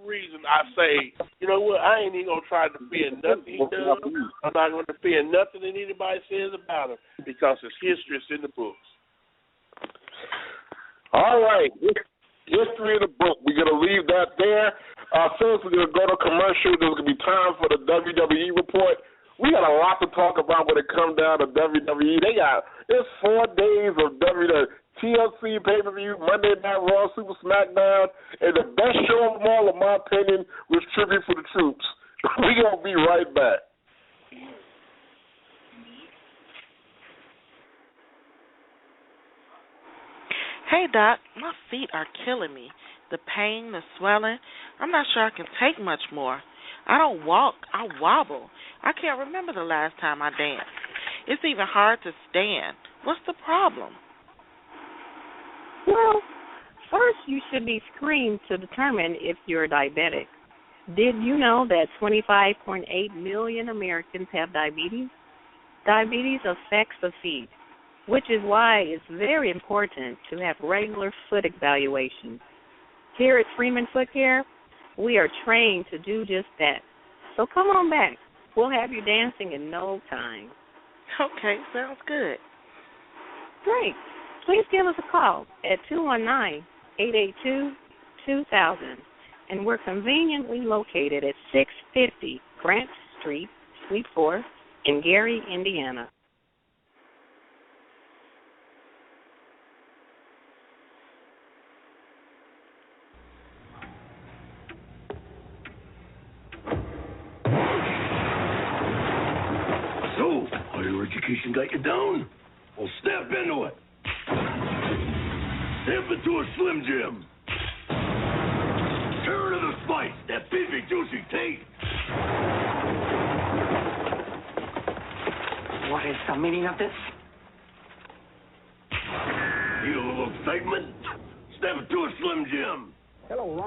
reason I say, you know what, I ain't even gonna try to defend nothing he does. I'm not gonna defend nothing that anybody says about him because it's history. It's in the books. All right, history of the book. We're gonna leave that there. Since we're gonna go to commercial, there's gonna be time for the WWE report. We got a lot to talk about when it comes down to WWE. It's 4 days of WWE, TLC pay-per-view, Monday Night Raw, Super SmackDown, and the best show of them all, in my opinion, was Tribute for the Troops. We're going to be right back. Hey, Doc, my feet are killing me. The pain, the swelling, I'm not sure I can take much more. I don't walk, I wobble. I can't remember the last time I danced. It's even hard to stand. What's the problem? Well, first you should be screened to determine if you're diabetic. Did you know that 25.8 million Americans have diabetes? Diabetes affects the feet, which is why it's very important to have regular foot evaluations. Here at Freeman Foot Care, we are trained to do just that. So come on back. We'll have you dancing in no time. Okay, sounds good. Great. Please give us a call at 219-882-2000. And we're conveniently located at 650 Grant Street, Suite 4, in Gary, Indiana. So, higher education got you down? Well, step into it. Step into a Slim Jim. Turn to the spice, that beefy, juicy taste. What is the meaning of this? Need a little excitement? Step into a Slim Jim. Hello, Ron.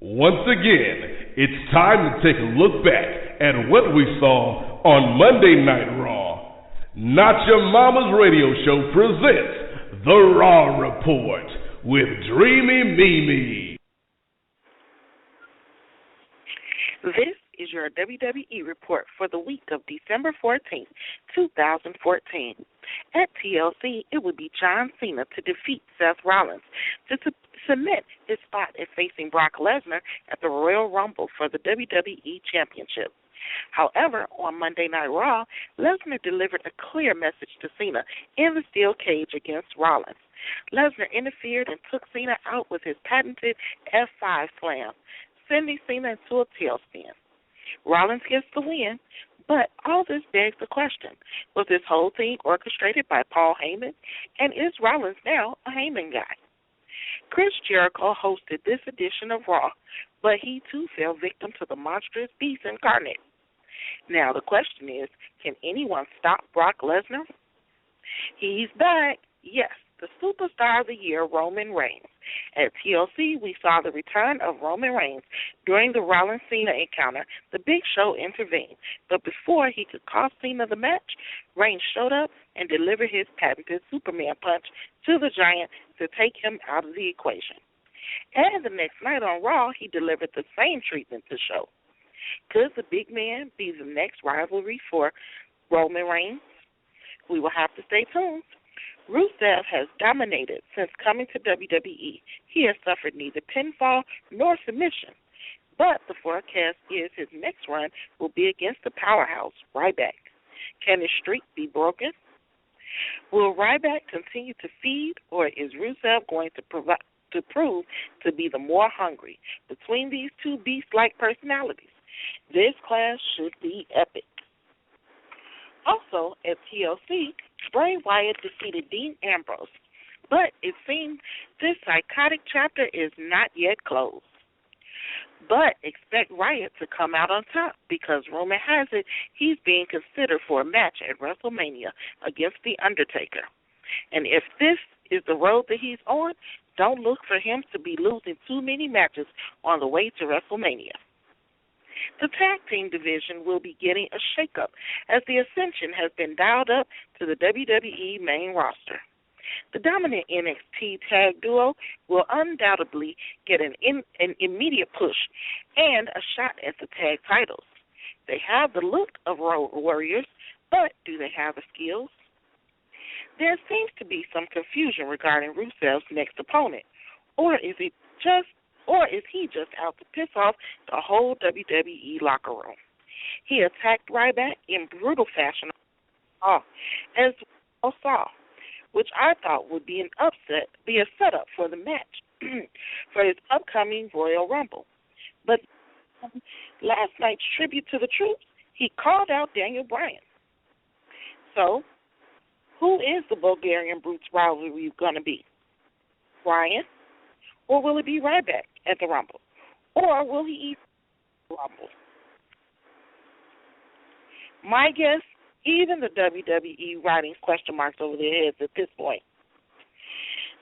Once again, it's time to take a look back at what we saw on Monday Night Raw. Not Your Mama's Radio Show presents The Raw Report with Dreamy Mimi. This is your WWE report for the week of December 14th, 2014. At TLC, it would be John Cena to defeat Seth Rollins to cement his spot at facing Brock Lesnar at the Royal Rumble for the WWE Championship. However, on Monday Night Raw, Lesnar delivered a clear message to Cena in the steel cage against Rollins. Lesnar interfered and took Cena out with his patented F5 slam, sending Cena into a tailspin. Rollins gets the win, but all this begs the question, was this whole thing orchestrated by Paul Heyman? And is Rollins now a Heyman guy? Chris Jericho hosted this edition of Raw, but he too fell victim to the monstrous beast incarnate. Now the question is, can anyone stop Brock Lesnar? He's back. Yes, the superstar of the year, Roman Reigns. At TLC, we saw the return of Roman Reigns. During the Rollins-Cena encounter, the Big Show intervened. But before he could cost Cena the match, Reigns showed up and delivered his patented Superman punch to the Giant to take him out of the equation. And the next night on Raw, he delivered the same treatment to Show. Could the big man be the next rivalry for Roman Reigns? We will have to stay tuned. Rusev has dominated since coming to WWE. He has suffered neither pinfall nor submission. But the forecast is his next run will be against the powerhouse, Ryback. Can his streak be broken? Will Ryback continue to feed, or is Rusev going to prove to be the more hungry? Between these two beast-like personalities, this clash should be epic. Also, at TLC, Bray Wyatt defeated Dean Ambrose, but it seems this psychotic chapter is not yet closed. But expect Wyatt to come out on top because rumor has it he's being considered for a match at WrestleMania against The Undertaker. And if this is the road that he's on, don't look for him to be losing too many matches on the way to WrestleMania. The tag team division will be getting a shakeup as the Ascension has been dialed up to the WWE main roster. The dominant NXT tag duo will undoubtedly get an immediate push and a shot at the tag titles. They have the look of Road Warriors, but do they have the skills? There seems to be some confusion regarding Rusev's next opponent, or is he just out to piss off the whole WWE locker room? He attacked Ryback in brutal fashion, as we saw, which I thought would be a setup for the match for his upcoming Royal Rumble. But last night's tribute to the troops, he called out Daniel Bryan. So, who is the Bulgarian Brute's rivalry going to be? Bryan? Or will it be Ryback at the Rumble? Or will he eat the Rumble? My guess, even the WWE writing question marks over their heads at this point.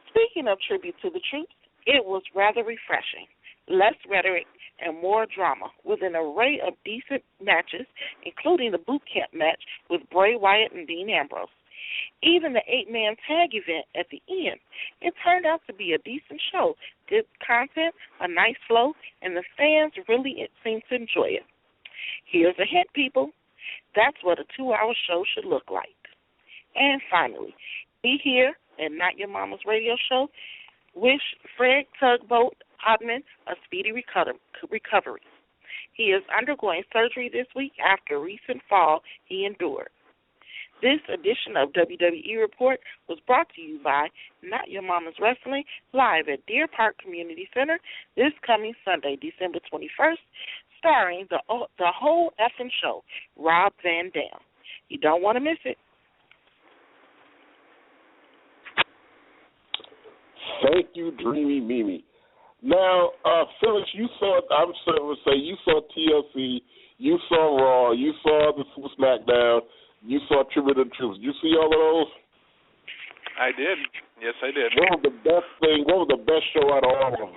Speaking of tribute to the troops, it was rather refreshing. Less rhetoric, and more drama with an array of decent matches, including the boot camp match with Bray Wyatt and Dean Ambrose. Even the 8-man tag event at the end. It turned out to be a decent show. Good content, a nice flow, and the fans really seemed to enjoy it. Here's a hint, people. That's what a 2-hour show should look like. And finally, be here and Not Your Mama's Radio Show. Wish Fred Tugboat Odman a speedy recovery. He is undergoing surgery this week after a recent fall he endured. This edition of WWE Report was brought to you by Not Your Mama's Wrestling, live at Deer Park Community Center this coming Sunday, December 21st, starring the whole effing show, Rob Van Dam. You don't want to miss it. Thank you, Dreamy Mimi. Now, Phyllis, you saw TLC, you saw Raw, you saw the SmackDown, you saw Tribute to the Troops. Did you see all of those? I did. Yes, I did. What was the best show out of all of them?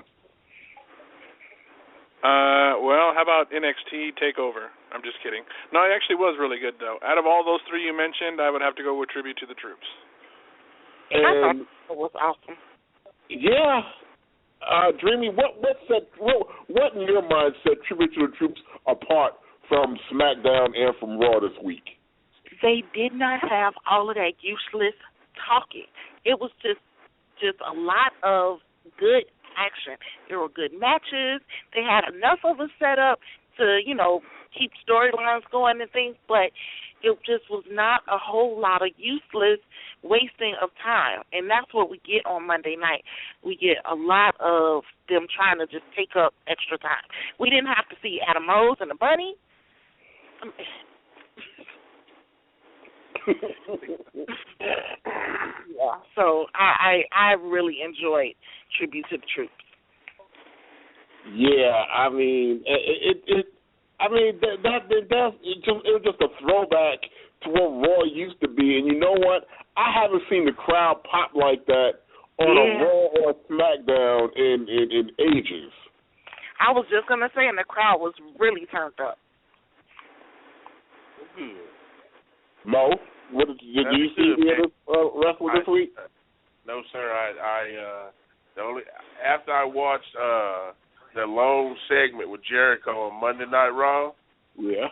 Well, how about NXT TakeOver? I'm just kidding. No, it actually was really good, though. Out of all those three you mentioned, I would have to go with Tribute to the Troops. I thought it was awesome. Yeah. Dreamy, what in your mind set Tribute to the Troops apart from SmackDown and from Raw this week? They did not have all of that useless talking. It was just a lot of good action. There were good matches. They had enough of a setup to, keep storylines going and things, but it just was not a whole lot of useless wasting of time. And that's what we get on Monday night. We get a lot of them trying to just take up extra time. We didn't have to see Adam Rose and the Bunny. Yeah, so I really enjoyed Tribute to the Troops. Yeah, I mean, it was just a throwback to what Raw used to be, and you know what? I haven't seen the crowd pop like that on a Raw or a SmackDown in ages. I was just gonna say, and the crowd was really turned up. Mo, did you see the other wrestler this week? No, sir. After I watched the long segment with Jericho on Monday Night Raw. Yeah.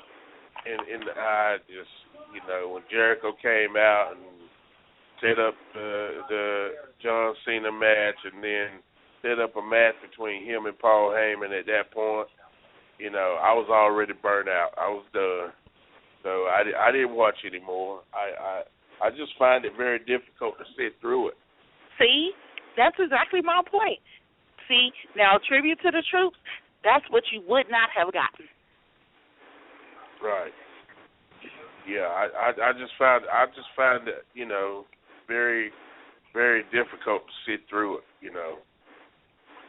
And I just, when Jericho came out and set up the John Cena match and then set up a match between him and Paul Heyman at that point, I was already burnt out. I was done. So I didn't watch anymore. I just find it very difficult to sit through it. See, that's exactly my point. See, now Tribute to the Troops, that's what you would not have gotten. Right. Yeah, I just find it, very, very difficult to sit through it,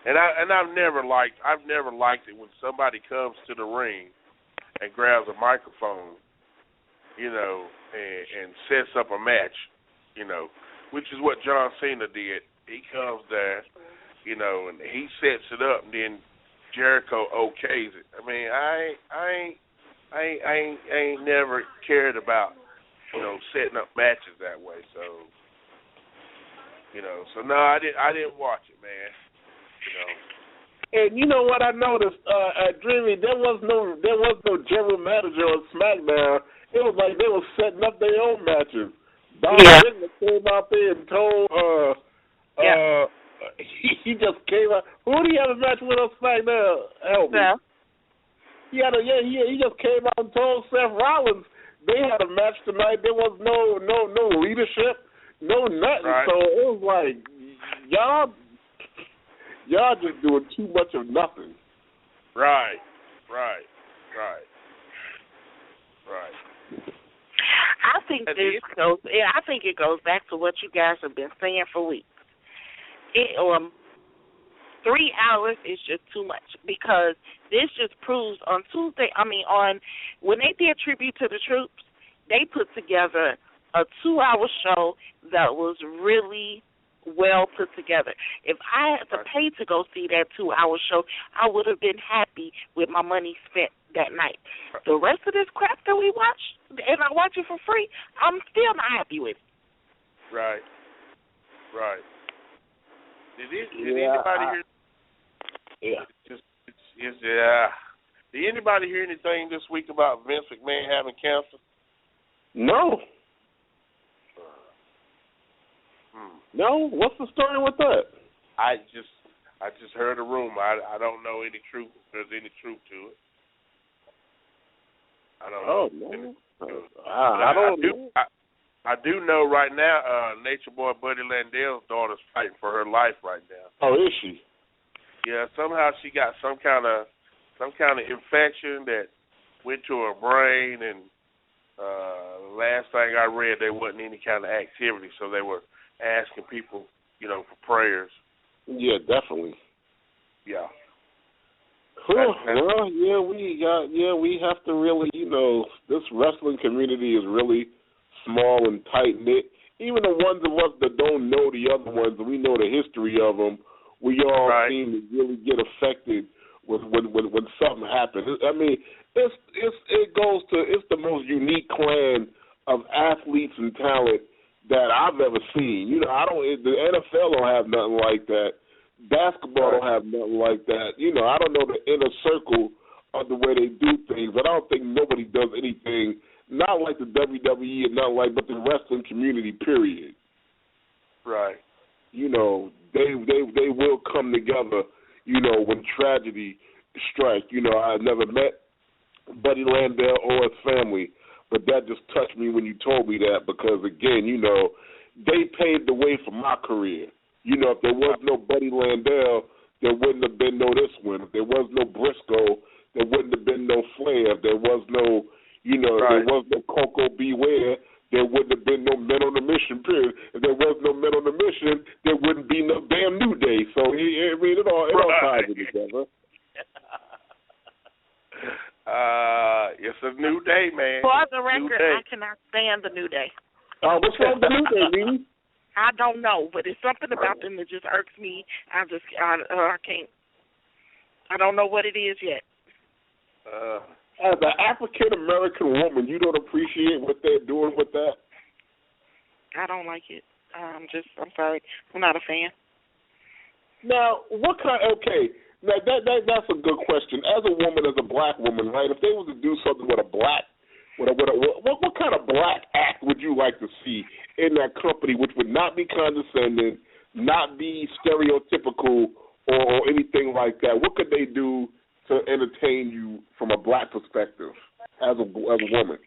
And I've never liked it when somebody comes to the ring and grabs a microphone, and sets up a match, which is what John Cena did. He comes there, and he sets it up, and then Jericho okays it. I mean, I ain't never cared about, setting up matches that way. So, so no, I didn't watch it, man. And you know what I noticed, Dreamy, there was no general manager on SmackDown. It was like they were setting up their own matches. Bob Ziggler came out there and told he just came out. Who do you have a match with on SmackDown? Help me. He just came out and told Seth Rollins they had a match tonight. There was no leadership, no nothing. Right. So it was like y'all just doing too much of nothing. Right. I think it goes back to what you guys have been saying for weeks. 3 hours is just too much, because this just proves on Tuesday. When they did Tribute to the Troops, they put together a 2-hour show that was really well put together. If I had to pay to go see that 2-hour show, I would have been happy with my money spent that night. The rest of this crap that we watch, and I watch it for free, I'm still not happy with it. Right. Did anybody hear? Yeah. Did anybody hear anything this week about Vince McMahon having cancer? No. No? What's the story with that? I just heard a rumor. I don't know any truth. If there's any truth to it. I don't know. No. I do know right now. Nature Boy Buddy Landell's daughter's fighting for her life right now. Oh, is she? Yeah. Somehow she got some kind of infection that went to her brain, and last thing I read, there wasn't any kind of activity, so they were asking people, for prayers. Yeah, definitely. Yeah. Well, we have to really, this wrestling community is really small and tight-knit. Even the ones of us that don't know the other ones, and we know the history of them, we all seem to really get affected when something happens. I mean, it's the most unique clan of athletes and talent that I've ever seen. The NFL don't have nothing like that. Basketball don't have nothing like that. I don't know the inner circle of the way they do things, but I don't think nobody does anything not like the WWE and but the wrestling community, period. Right. They will come together, when tragedy strikes. I never met Buddy Landell or his family, but that just touched me when you told me that because, again, they paved the way for my career. If there was no Buddy Landell, there wouldn't have been no this one. If there was no Briscoe, there wouldn't have been no Flair. If there was no, there was no Coco Beware, there wouldn't have been no Men on a Mission, period. If there was no Men on a Mission, there wouldn't be no damn New Day. So, it all ties together. It's a new day, man. For the record, I cannot stand the New Day. What's wrong with the New Day, Mimi? I don't know, but it's something about them that just irks me. I can't. I don't know what it is yet. As an African-American woman, you don't appreciate what they're doing with that? I don't like it. I'm sorry. I'm not a fan. Now, okay, now that's a good question. As a woman, as a black woman, right, if they was to do something with a black, what kind of black act would you like to see in that company which would not be condescending, not be stereotypical or anything like that? What could they do to entertain you from a black perspective as a woman?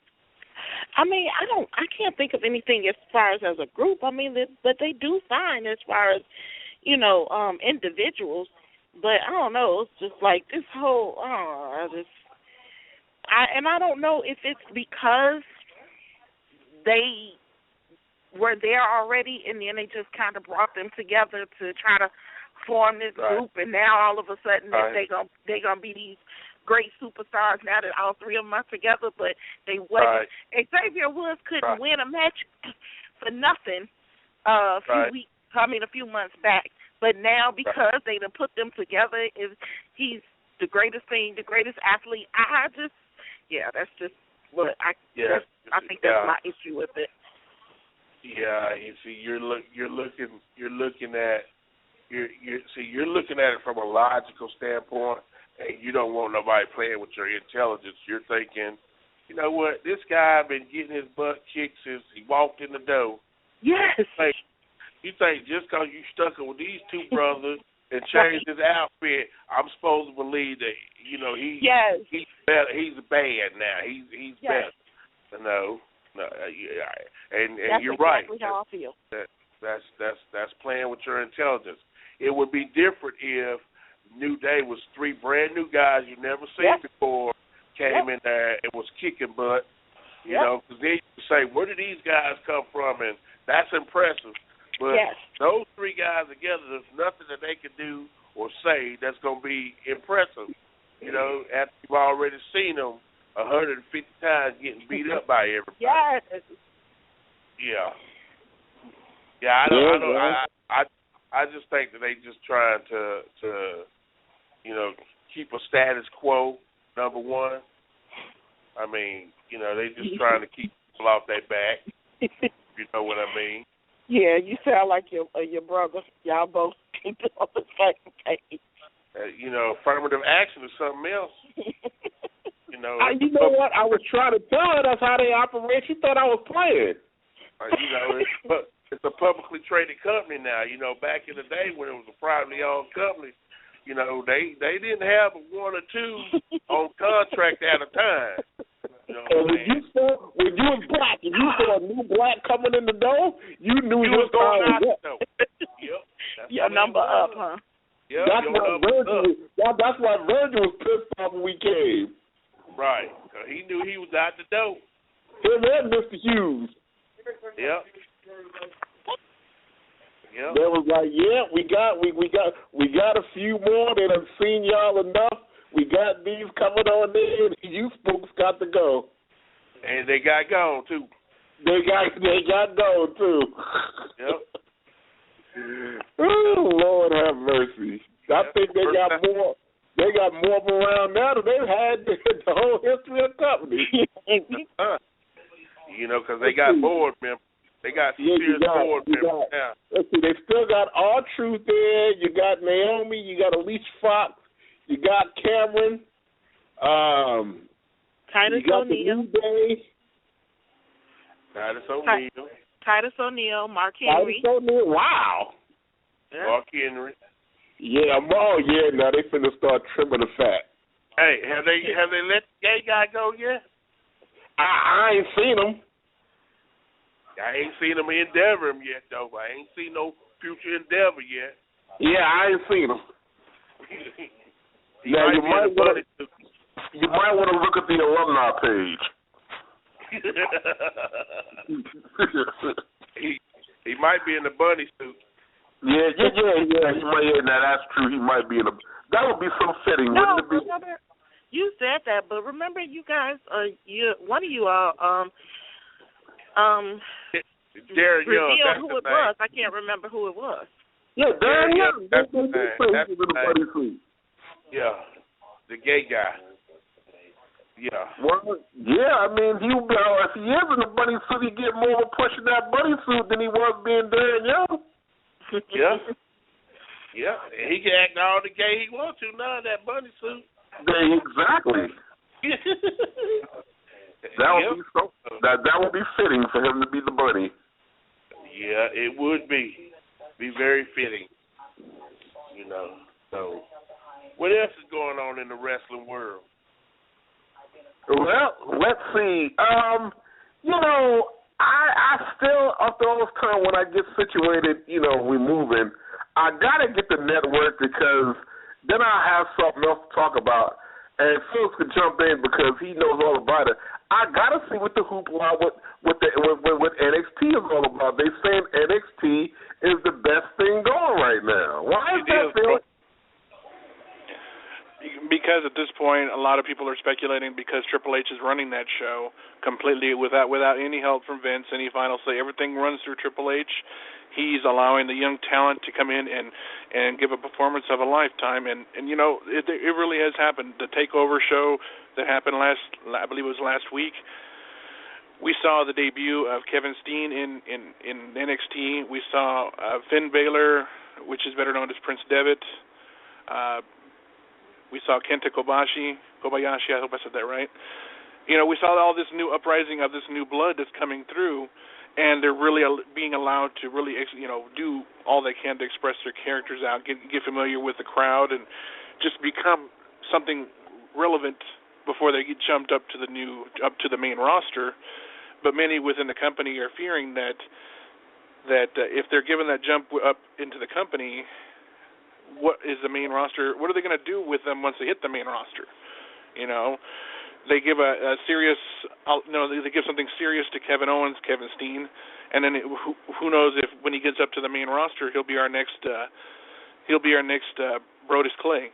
I mean, I can't think of anything as far as a group. I mean, but they do fine as far as, individuals. But I don't know. It's just like this whole, I don't know if it's because they were there already and then they just kind of brought them together to try to form this group, and now all of a sudden they're gonna be these great superstars now that all three of them are together, but they wasn't. Xavier Woods couldn't win a match for nothing a few months back, but now because they done put them together, he's the greatest athlete. That's just what I think that's my issue with it. Yeah, you see, you're looking at it from a logical standpoint, and you don't want nobody playing with your intelligence. You're thinking, you know what, this guy been getting his butt kicked since he walked in the door. Yes. You think just because you stuck it with these two brothers and changed his outfit, I'm supposed to believe that, he's better. He's bad now. He's better. No, and you're right. That's exactly how I feel. That's playing with your intelligence. It would be different if New Day was three brand new guys you never seen before came in there and was kicking butt. Because then you say, where did these guys come from? And that's impressive. But those three guys together, there's nothing that they can do or say that's going to be impressive. After you've already seen them 150 times getting beat up by everybody. Yes. Yeah. Yeah, I I just think that they just trying to keep a status quo. Number one, I mean, they just trying to keep people off their back. You know what I mean? Yeah, you sound like your brother. Y'all both keep it on the same page. Affirmative action is something else. You know what? I was trying to tell her that's how they operate. She thought I was playing. It's a publicly traded company now. Back in the day when it was a privately owned company, they didn't have one or two on contract at a time. When you was black, and you saw a new black coming in the door, you knew you was going out the door. Yep. Your number up, huh? Yep, that's why Virgil was pissed off when we came. Right. He knew he was out the door. Him and Mr. Hughes. Yep. They was like, yeah, we got a few more. They done seen y'all enough. We got these coming on in. You spooks got to go. And they got gone too. They got gone too. Yep. Oh, Lord have mercy. I think they got more. They got more of them around now than they've had the whole history of the company. Because they got board members. They got serious board members now. Let's see, they still got R-Truth there. You got Naomi. You got Alicia Fox. You got Cameron. Titus O'Neil. Titus O'Neil. Mark Henry. Titus O'Neil. Wow. Yeah. Mark Henry. Yeah, now they finna start trimming the fat. Hey, have they let the gay guy go yet? I ain't seen him. I ain't seen him endeavor him yet, though. I ain't seen no future endeavor yet. Yeah, I ain't seen him. Now you might want to look at the alumni page. he might be in the bunny suit. Yeah. He might. Now that's true. He might be in a. That would be so fitting, no, wouldn't it be? Remember, you said that, but remember, you guys, one of you all, Darren Young. Revealed who it was. I can't remember who it was. Yeah, Darren Young. That's the thing. Yeah, the gay guy. Yeah. Well, yeah, I mean, if he is in the bunny suit, he get more of a push in that bunny suit than he was being Darren Young. Yeah. Yeah, and he can act all the gay he wants to now in that bunny suit. Exactly. That would be fitting for him to be the bunny. Yeah, it would be very fitting. So what else is going on in the wrestling world? Well, let's see. I still, after all this time, when I get situated, we moving, I gotta get the network because then I'll have something else to talk about. And Phil could jump in because he knows all about it. I gotta see what the hoopla, what NXT is all about. They saying NXT is the best thing going right now. Why is that, Phil? Because at this point, a lot of people are speculating because Triple H is running that show completely without any help from Vince, any final say. Everything runs through Triple H. He's allowing the young talent to come in and give a performance of a lifetime. And it really has happened. The TakeOver show that happened I believe it was last week, we saw the debut of Kevin Steen in NXT. We saw Finn Balor, which is better known as Prince Devitt. We saw Kenta Kobayashi, I hope I said that right. We saw all this new uprising of this new blood that's coming through, and they're really being allowed to really, do all they can to express their characters out, get familiar with the crowd, and just become something relevant before they get jumped up to the main roster. But many within the company are fearing that if they're given that jump up into the company, what is the main roster? What are they going to do with them once they hit the main roster? They give a serious, they give something serious to Kevin Owens, Kevin Steen, and then who knows if when he gets up to the main roster, he'll be our next Brodus Clay.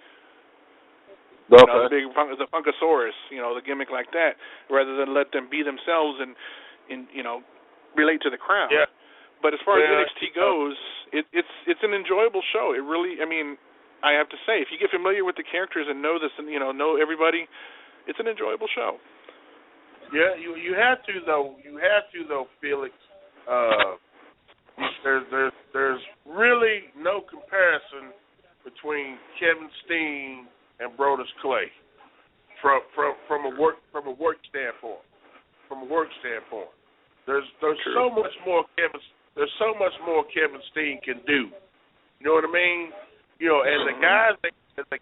Okay. The Funkasaurus, the gimmick like that, rather than let them be themselves and relate to the crowd. Yeah. But as far as NXT goes, it's an enjoyable show. It really, I mean, I have to say, if you get familiar with the characters and know this, and know everybody, it's an enjoyable show. Yeah, you have to though. You have to though, Felix. There's really no comparison between Kevin Steen and Brodus Clay from a work standpoint. From a work standpoint, there's so much more Kevin Steen can do. You know what I mean? And the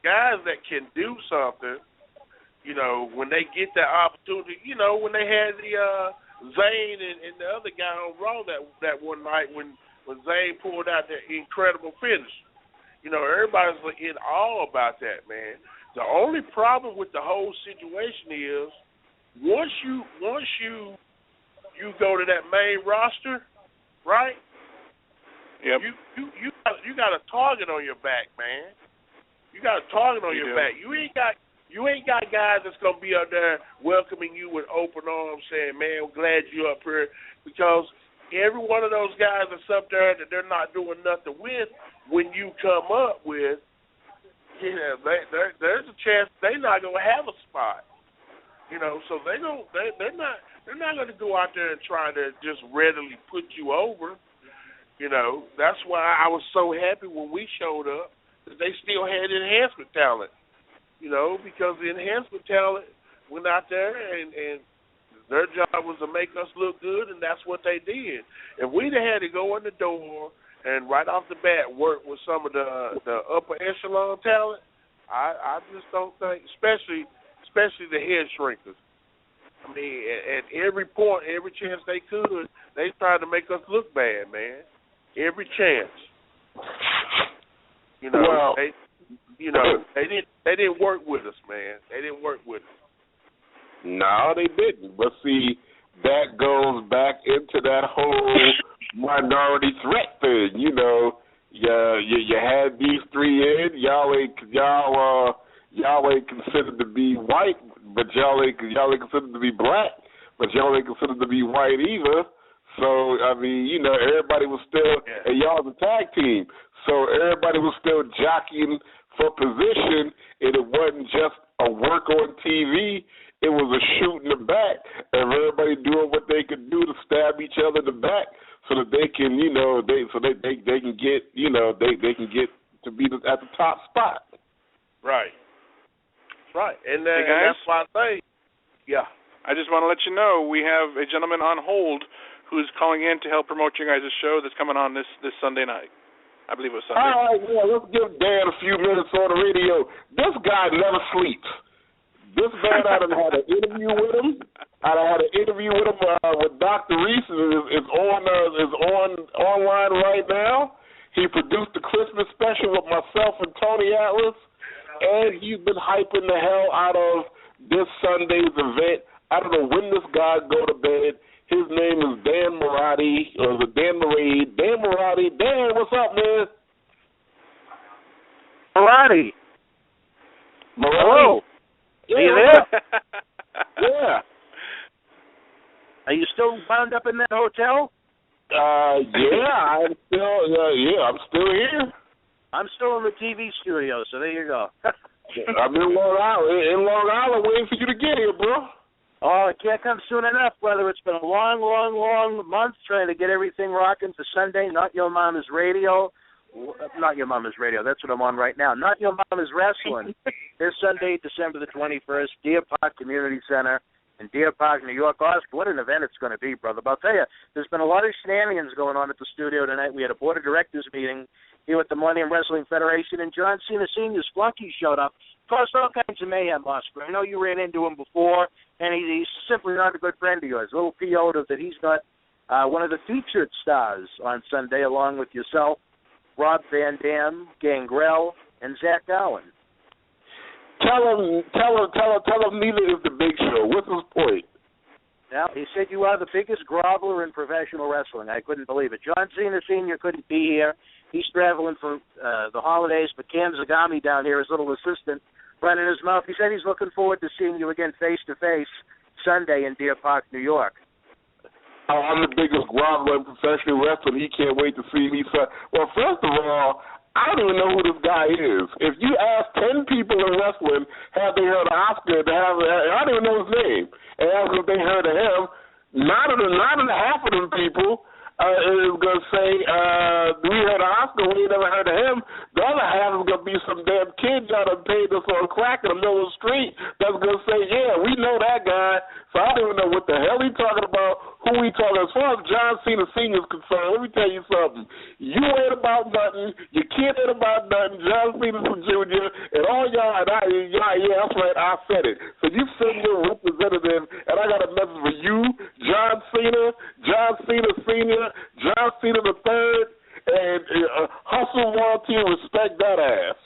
guys that can do something, when they get that opportunity, when they had the Zane and the other guy on Raw that one night when Zane pulled out that incredible finish. Everybody's in awe about that, man. The only problem with the whole situation is once you go to that main roster, right? Yep. You got a target on your back, man. You got a target on your back. You ain't got guys that's gonna be up there welcoming you with open arms, saying, "Man, I'm glad you're up here," because every one of those guys that's up there that they're not doing nothing with, when you come up with, there's a chance they're not gonna have a spot. So they're not gonna go out there and try to just readily put you over. That's why I was so happy when we showed up that they still had enhancement talent. Because the enhancement talent went out there and their job was to make us look good, and that's what they did. If we'd have had to go in the door and right off the bat work with some of the upper echelon talent, I just don't think, especially the head shrinkers. I mean, at every point, every chance they could, they tried to make us look bad, man. Every chance. They didn't work with us, man. They didn't work with us. No, they didn't. But see, that goes back into that whole minority threat thing. You had these three in. Y'all ain't considered to be white, but y'all ain't considered to be black, but y'all ain't considered to be white either. So I mean, everybody was still, and y'all was a tag team. So everybody was still jockeying for position, and it wasn't just a work on TV. It was a shoot in the back, and everybody doing what they could do to stab each other in the back, so that they can, they can get, they can get to be at the top spot. Right. Right, and hey guys, that's why I say, yeah. I just want to let you know we have a gentleman on hold who's calling in to help promote your guys' show that's coming on this Sunday night. I believe it was Sunday. All right, let's give Dan a few minutes on the radio. This guy never sleeps. This man, I done had an interview with him. With Dr. Reese. Is online right now. He produced the Christmas special with myself and Tony Atlas, and he's been hyping the hell out of this Sunday's event. I don't know when this guy go to bed. His name is Dan Marotti, or is it Dan Marade? Dan Marotti. Dan, what's up, man? Marotti. Hello. Yeah, are you there? Yeah. Are you still wound up in that hotel? Yeah, I'm still here. I'm still in the TV studio, so there you go. I'm in Long Island, waiting for you to get here, bro. Oh, it can't come soon enough, brother. It's been a long, long, long month trying to get everything rocking for Sunday. Not Your Mama's Radio. Not Your Mama's Radio. That's what I'm on right now. Not Your Mama's Wrestling. This Sunday, December the 21st, Deer Park Community Center in Deer Park, New York. What an event it's going to be, brother. But I'll tell you, there's been a lot of shenanigans going on at the studio tonight. We had a board of directors meeting here at the Millennium Wrestling Federation, and John Cena Sr.'s flunky showed up. Caused all kinds of mayhem, Oscar. I know you ran into him before, and he's simply not a good friend of yours. A little PO'd that he's not one of the featured stars on Sunday, along with yourself, Rob Van Dam, Gangrel, and Zach Allen. Tell him neither is the Big Show. What's his point? Now, he said you are the biggest groveler in professional wrestling. I couldn't believe it. John Cena Sr. couldn't be here. He's traveling for the holidays, but Cam Zagami down here, his little assistant, running his mouth. He said he's looking forward to seeing you again face-to-face Sunday in Deer Park, New York. I'm the biggest groveler in professional wrestling. He can't wait to see me. So, well, first of all, I don't even know who this guy is. If you ask 10 people in wrestling, have they heard of Oscar? I don't even know his name. And ask if they heard of him. Not in half of them people is going to say, we heard of Oscar, we ain't never heard of him. The other half is going to be some damn kid that done paid us on crack in the middle of the street that's going to say, yeah, we know that guy. So I don't even know what the hell he talking about, who he talking. As far as John Cena Sr. is concerned, let me tell you something. You ain't about nothing. Your kid ain't about nothing. John Cena Jr. and all y'all, yeah, that's right, I said it. So you send your representative, and I got a message for you, John Cena Sr., John Cena III, and hustle royalty and respect that ass.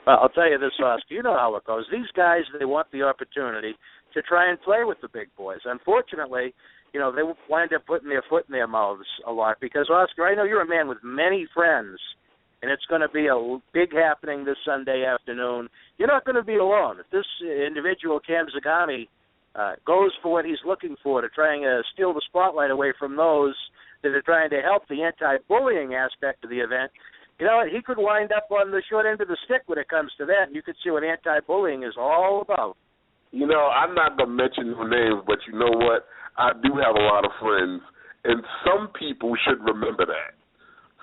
Well, I'll tell you this, Oscar. You know how it goes. These guys, they want the opportunity to try and play with the big boys. Unfortunately, they wind up putting their foot in their mouths a lot because, Oscar, I know you're a man with many friends, and it's going to be a big happening this Sunday afternoon. You're not going to be alone. If this individual, Cam Zagami, goes for what he's looking for to try and steal the spotlight away from those that are trying to help the anti-bullying aspect of the event, he could wind up on the short end of the stick when it comes to that, and you could see what anti-bullying is all about. I'm not going to mention no names, but you know what? I do have a lot of friends, and some people should remember that.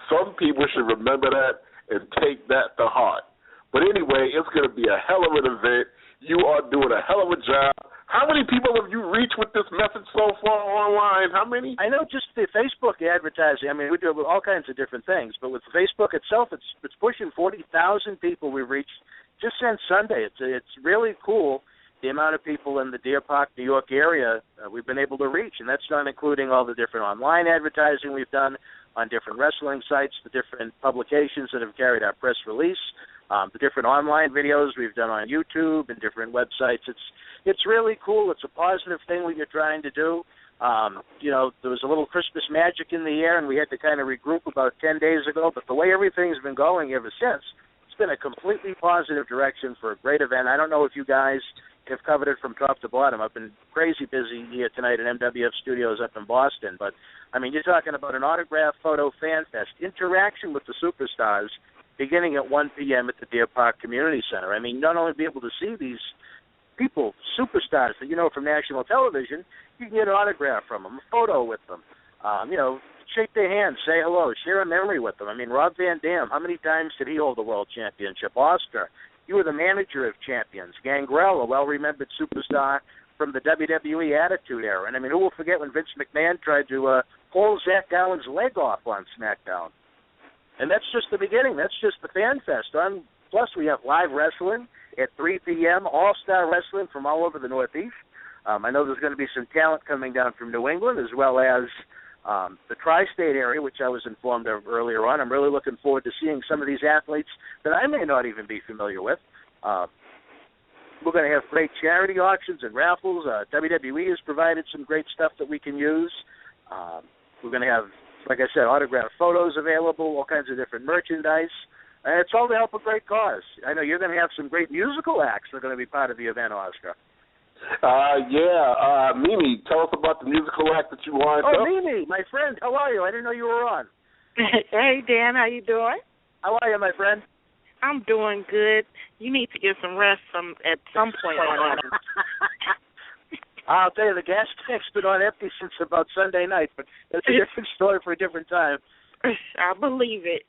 Some people should remember that and take that to heart. But anyway, it's going to be a hell of an event. You are doing a hell of a job. How many people have you reached with this message so far online? How many? I know just the Facebook advertising. I mean, we do all kinds of different things, but with Facebook itself, it's pushing 40,000 people we've reached just since Sunday. It's really cool the amount of people in the Deer Park, New York area we've been able to reach, and that's not including all the different online advertising we've done on different wrestling sites, the different publications that have carried our press release, the different online videos we've done on YouTube and different websites. It's really cool. It's a positive thing what you're trying to do. There was a little Christmas magic in the air, and we had to kind of regroup about 10 days ago, but the way everything's been going ever since, it's been a completely positive direction for a great event. I don't know if you guys have covered it from top to bottom. I've been crazy busy here tonight at MWF Studios up in Boston, but, you're talking about an autograph photo fan fest, interaction with the superstars beginning at 1 p.m. at the Deer Park Community Center. Not only be able to see these people, superstars that you know from national television, you can get an autograph from them, a photo with them, shake their hands, say hello, share a memory with them. Rob Van Dam, how many times did he hold the world championship? Oscar, you were the manager of champions. Gangrel, a well-remembered superstar from the WWE Attitude Era. And, who will forget when Vince McMahon tried to pull Zach Gowen's leg off on SmackDown? And that's just the beginning. That's just the fan fest. Plus, we have live wrestling at 3 p.m., all-star wrestling from all over the Northeast. I know there's going to be some talent coming down from New England as well as the tri-state area, which I was informed of earlier on. I'm really looking forward to seeing some of these athletes that I may not even be familiar with. We're going to have great charity auctions and raffles. WWE has provided some great stuff that we can use. We're going to have, like I said, autographed photos available, all kinds of different merchandise. And it's all to help a great cause. I know you're going to have some great musical acts that are going to be part of the event, Oscar. Mimi, tell us about the musical act that you lined up. Oh, Mimi, my friend, how are you? I didn't know you were on. Hey, Dan, how you doing? How are you, my friend? I'm doing good. You need to get some rest at some point. I'll tell you, the gas tank's been on empty since about Sunday night, but that's a different story for a different time. I believe it.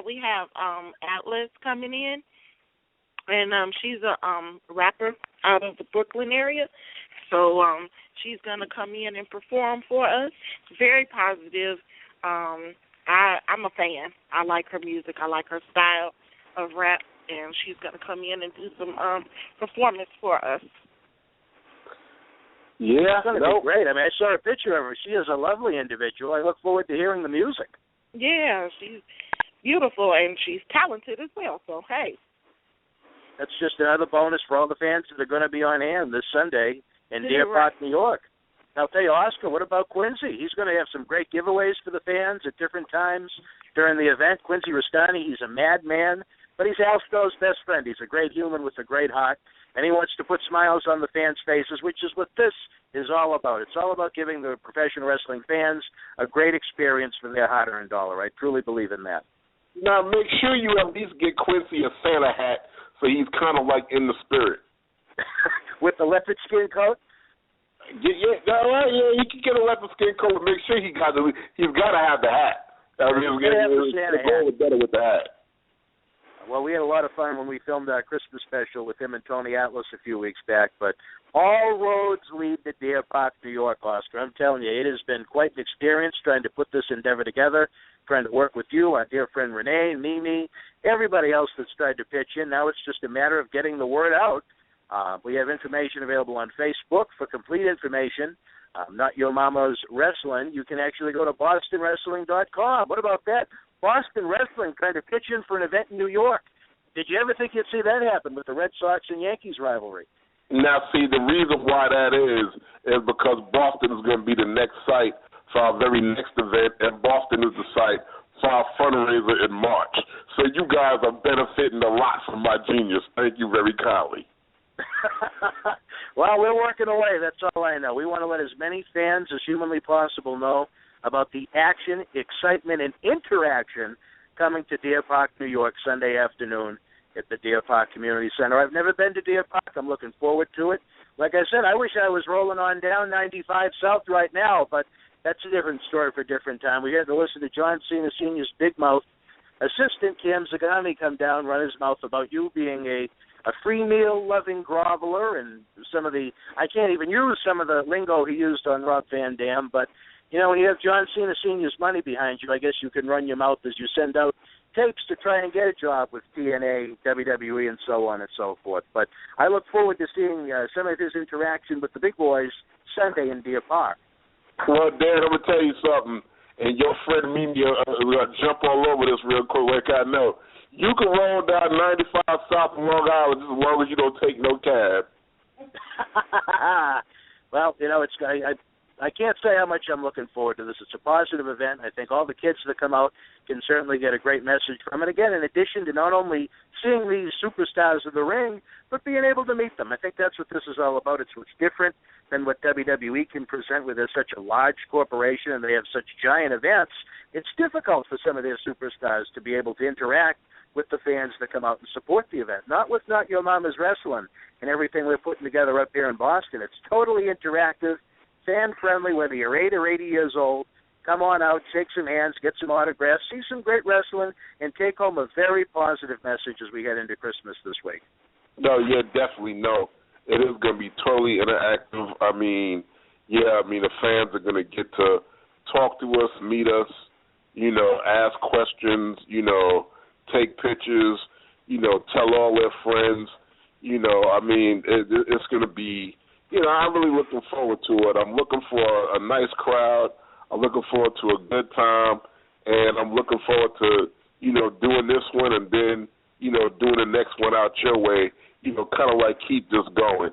We have Atlas coming in, and she's a rapper out of the Brooklyn area, so she's gonna come in and perform for us. Very positive. I'm a fan. I like her music. I like her style of rap, and she's gonna come in and do some performance for us. Yeah, it's going to be great. I saw a picture of her. She is a lovely individual. I look forward to hearing the music. Yeah, she's beautiful, and she's talented as well, so hey. That's just another bonus for all the fans that are going to be on hand this Sunday in Deer Park, New York. Now, I'll tell you, Oscar, what about Quincy? He's going to have some great giveaways for the fans at different times during the event. Quincy Rustani, he's a madman, but he's Al Stowe's best friend. He's a great human with a great heart. and he wants to put smiles on the fans' faces, which is what this is all about. It's all about giving the professional wrestling fans a great experience for their hard-earned dollar. I truly believe in that. Now, make sure you at least get Quincy a Santa hat so he's kind of like in the spirit. With the leopard skin coat? Yeah, he can get a leopard skin coat, but make sure he's got to have the hat. It's better with the hat. Well, we had a lot of fun when we filmed our Christmas special with him and Tony Atlas a few weeks back, but all roads lead to Deer Park, New York, Oscar. I'm telling you, it has been quite an experience trying to put this endeavor together, trying to work with you, our dear friend Renee, Mimi, everybody else that's tried to pitch in. Now it's just a matter of getting the word out. We have information available on Facebook. For complete information, Not Your Mama's Wrestling, you can actually go to BostonWrestling.com. What about that? Boston Wrestling trying to pitch in for an event in New York. Did you ever think you'd see that happen with the Red Sox and Yankees rivalry? Now, see, the reason why that is because Boston is going to be the next site for our very next event, and Boston is the site for our fundraiser in March. So you guys are benefiting a lot from my genius. Thank you very kindly. Well, we're working away. That's all I know. We want to let as many fans as humanly possible know about the action, excitement, and interaction coming to Deer Park, New York, Sunday afternoon at the Deer Park Community Center. I've never been to Deer Park. I'm looking forward to it. Like I said, I wish I was rolling on down 95 South right now, but that's a different story for a different time. We had to listen to John Cena Sr.'s big mouth assistant, Cam Zagami, come down, run his mouth about you being a free meal-loving groveler and some of the – I can't even use some of the lingo he used on Rob Van Dam, but – you know, when you have John Cena Sr.'s money behind you, I guess you can run your mouth as you send out tapes to try and get a job with TNA, WWE, and so on and so forth. But I look forward to seeing some of his interaction with the big boys Sunday in Deer Park. Well, Dan, I'm going to tell you something, and your friend Mimi will jump all over this real quick like I know. You can roll down 95 South of Long Island just as long as you don't take no cab. Well, you know, I can't say how much I'm looking forward to this. It's a positive event. I think all the kids that come out can certainly get a great message from it. Again, in addition to not only seeing these superstars in the ring, but being able to meet them. I think that's what this is all about. It's what's different than what WWE can present with such a large corporation and they have such giant events. It's difficult for some of their superstars to be able to interact with the fans that come out and support the event. Not with Not Your Mama's Wrestling and everything we're putting together up here in Boston. It's totally interactive, fan-friendly, whether you're 8 or 80 years old. Come on out, shake some hands, get some autographs, see some great wrestling, and take home a very positive message as we head into Christmas this week. No, yeah, definitely no. It is going to be totally interactive. I mean, the fans are going to get to talk to us, meet us, ask questions, take pictures, tell all their friends. It's going to be, I'm really looking forward to it. I'm looking for a nice crowd. I'm looking forward to a good time, and I'm looking forward to, doing this one and then, doing the next one out your way, kind of like keep this going.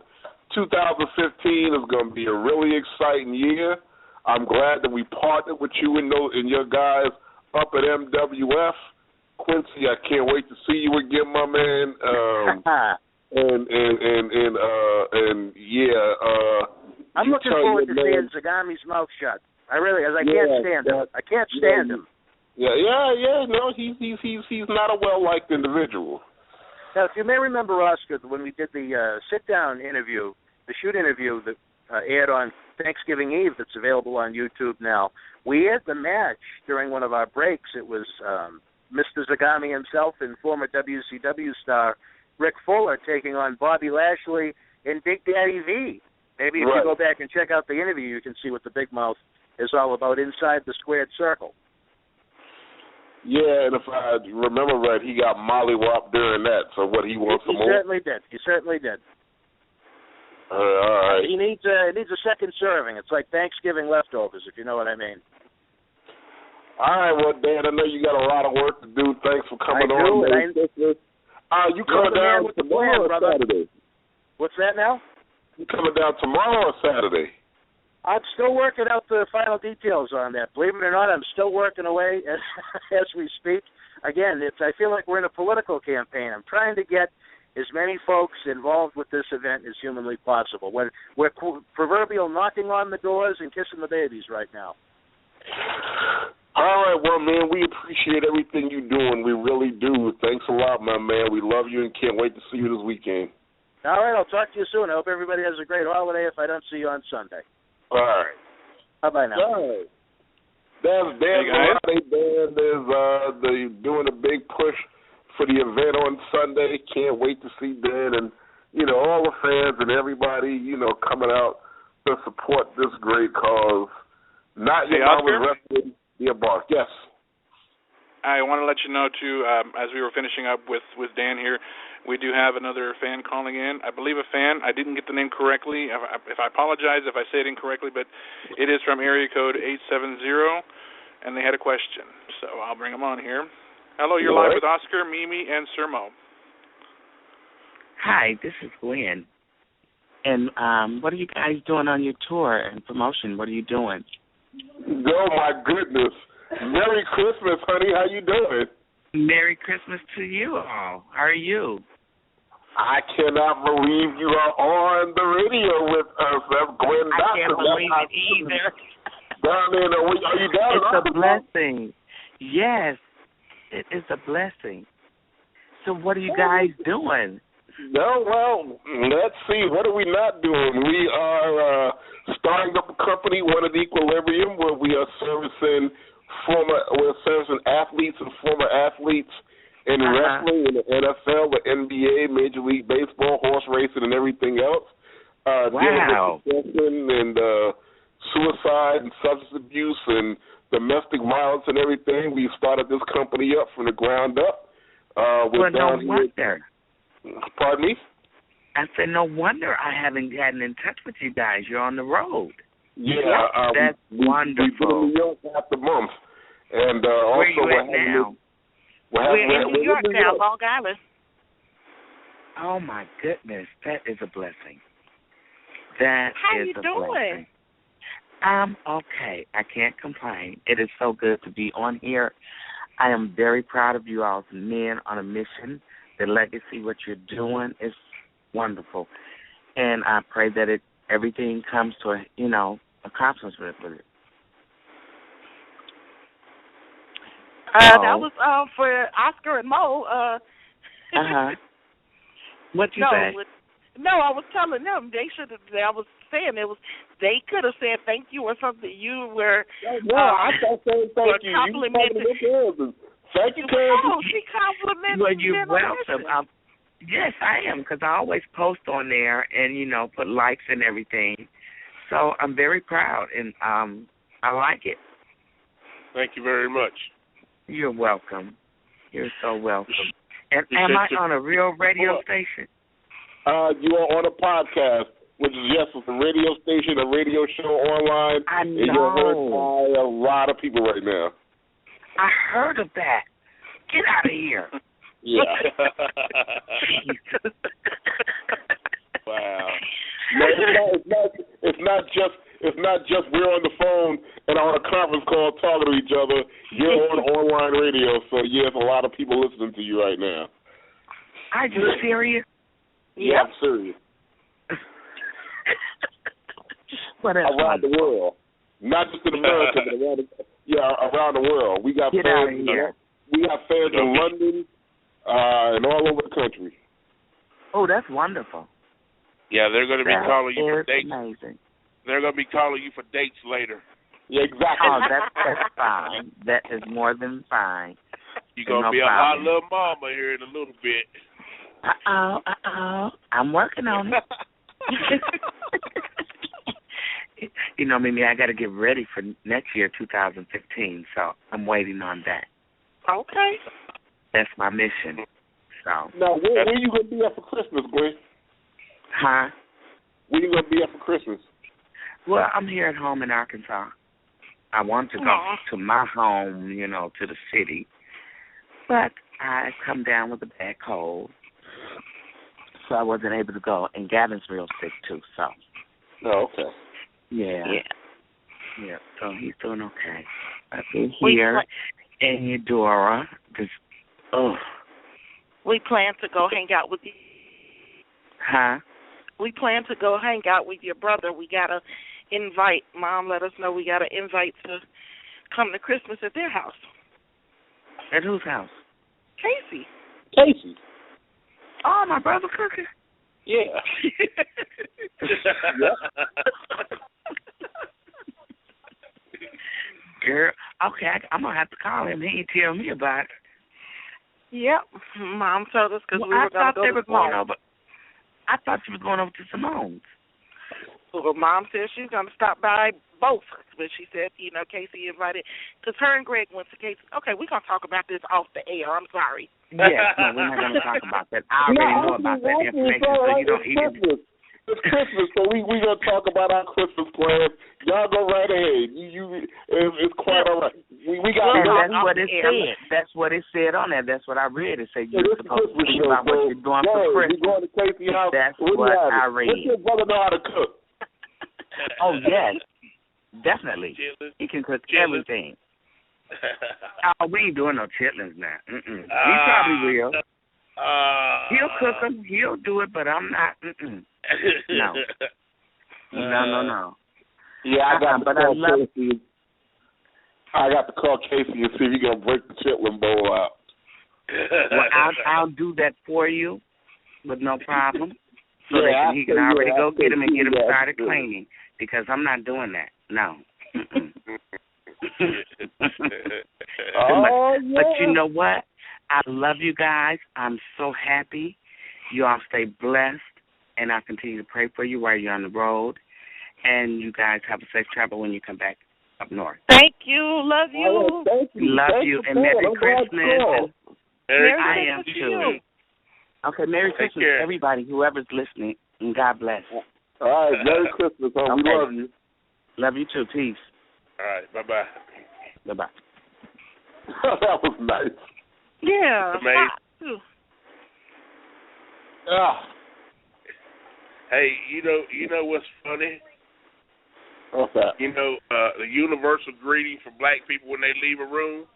2015 is going to be a really exciting year. I'm glad that we partnered with you and your guys up at MWF. Quincy, I can't wait to see you again, my man. I'm looking forward to seeing Zagami's mouth shut. I can't stand him. I can't stand him. Yeah. No, he's not a well-liked individual. Now, if you may remember, Oscar, when we did the sit-down interview, the shoot interview that aired on Thanksgiving Eve that's available on YouTube now, we had the match during one of our breaks. It was Mr. Zagami himself and former WCW star Rick Fuller taking on Bobby Lashley and Big Daddy V. Maybe if you go back and check out the interview, you can see what the Big Mouth is all about inside the squared circle. Yeah, and if I remember right, he got mollywopped during that. So what, he wants some more? He certainly did. All right. He needs a second serving. It's like Thanksgiving leftovers, if you know what I mean. All right, well, Dan, I know you got a lot of work to do. Thanks for coming on. You coming down tomorrow or Saturday? What's that now? You coming down tomorrow or Saturday? I'm still working out the final details on that. Believe it or not, I'm still working away as we speak. Again, I feel like we're in a political campaign. I'm trying to get as many folks involved with this event as humanly possible. We're proverbial knocking on the doors and kissing the babies right now. All right, well, man, we appreciate everything you're doing. We really do. Thanks a lot, my man. We love you and can't wait to see you this weekend. All right, I'll talk to you soon. I hope everybody has a great holiday if I don't see you on Sunday. All right. Bye-bye now. All right. There's doing a big push for the event on Sunday. Can't wait to see Dan and, all the fans and everybody, coming out to support this great cause. Not your mama's wrestling, the bar. Yes. I want to let you know, too, as we were finishing up with Dan here, we do have another fan calling in. I believe a fan. I didn't get the name correctly. If I apologize if I say it incorrectly, but it is from area code 870, and they had a question. So I'll bring them on here. Hello, you're live with Oscar, Mimi, and Sir Mo. Hi, this is Gwen. And what are you guys doing on your tour and promotion? What are you doing? Oh, my goodness. Merry Christmas, honey. How you doing? Merry Christmas to you all. How are you? I cannot believe you are on the radio with us. That's Gwen I can't believe it either. Down there, are you down? It's a blessing. Yes, it is a blessing. So what are you guys doing? No, well, let's see. What are we not doing? We are starting up a company, One of the Equilibrium, where we are servicing athletes and former athletes in wrestling, in the NFL, the NBA, Major League Baseball, horse racing, and everything else. Wow. Dealing with depression and suicide and substance abuse and domestic violence and everything. We started this company up from the ground up. Well, no wonder. Pardon me? I said, no wonder I haven't gotten in touch with you guys. You're on the road. Yeah, that's wonderful. We've been in New York half the month. And where also, are you at now? We're in New York now, Long Island. Oh, my goodness. That is a blessing. How you doing? Blessing. I'm okay. I can't complain. It is so good to be on here. I am very proud of you all, men on a mission. The legacy, what you're doing is wonderful. And I pray that everything comes to accomplishment with it. That was for Oscar and Mo. What you say? No, I was telling them they should have. I was saying they could have said thank you or something. You were. No, I thought saying thank you. Complimented. Thank you, Oh, she complimented. Well, you're welcome. Yes, I am, because I always post on there and put likes and everything. So I'm very proud and I like it. Thank you very much. You're welcome. You're so welcome. And am I on a real radio station? You are on a podcast, which is, yes, it's a radio station, a radio show online. I know. And you're heard by a lot of people right now. I heard of that. Get out of here. Yeah. Wow. No, it's not just we're on the phone and on a conference call talking to each other. You're on online radio, so yes, a lot of people listening to you right now. Are you serious? Yeah, I'm serious. Around the world. Not just in America, but around the world. We got fans here. We got fans in London and all over the country. Oh, that's wonderful. Yeah, they're going to be calling you for dates. Amazing. They're going to be calling you for dates later. Yeah, exactly. Oh, that's fine. That is more than fine. You're going to be a hot little mama here in a little bit. I'm working on it. Mimi, I got to get ready for next year, 2015, so I'm waiting on that. Okay. That's my mission. So. Now, where are you going to be at for Christmas, Gwen? Huh? Where are you going to be at for Christmas? Well, I'm here at home in Arkansas. I want to go to my home, to the city. But I come down with a bad cold, so I wasn't able to go. And Gavin's real sick, too, so. Oh, okay. Yeah. So he's doing okay. I've been here in Eudora. We plan to go hang out with Huh? We plan to go hang out with your brother. We got to invite. Mom let us know we got to invite to come to Christmas at their house. At whose house? Casey. Casey. Oh, my brother cooking? Yeah. Girl, okay, I'm going to have to call him. He didn't tell me about it. Yep. Mom told us because we were going to go to Simone. I thought you was going over to Simone's. Well, Mom said she was going to stop by both, but she said, Casey invited, because her and Greg went to Casey. Okay, we're going to talk about this off the air. I'm sorry. Yes, no, we're not going to talk about that. I already know about that information, so you don't even... It's Christmas, so we gonna talk about our Christmas plans. Y'all go right ahead. It's quite all right. We got. And that's what it said. That's what it said on there. That's what I read. It said you're supposed to think about what you're doing for Christmas. We going to Casey house. That's what I read. What's your brother know how to cook? Oh yes, definitely. He can cook everything. Oh, we ain't doing no chitlins now. He probably will. He'll cook them. He'll do it, but I'm not. No. No. Yeah, I got to call Casey and see if he gonna break the chitlin bowl out. Well, I'll do that for you with no problem. So that he can already go get him and get him started cleaning, because I'm not doing that. No. But you know what? I love you guys. I'm so happy. You all stay blessed, and I'll continue to pray for you while you're on the road. And you guys have a safe travel when you come back up north. Thank you. Love you. Thank you. Love you. And Merry Christmas. Merry I am Christmas too. Okay, Merry Christmas, everybody, whoever's listening, and God bless. All right, Merry Christmas, hon. We love you. Love you too. Peace. All right, bye-bye. Bye-bye. That was nice. Yeah. Amazing. Hey, you know what's funny? What's that? The universal greeting for black people when they leave a room?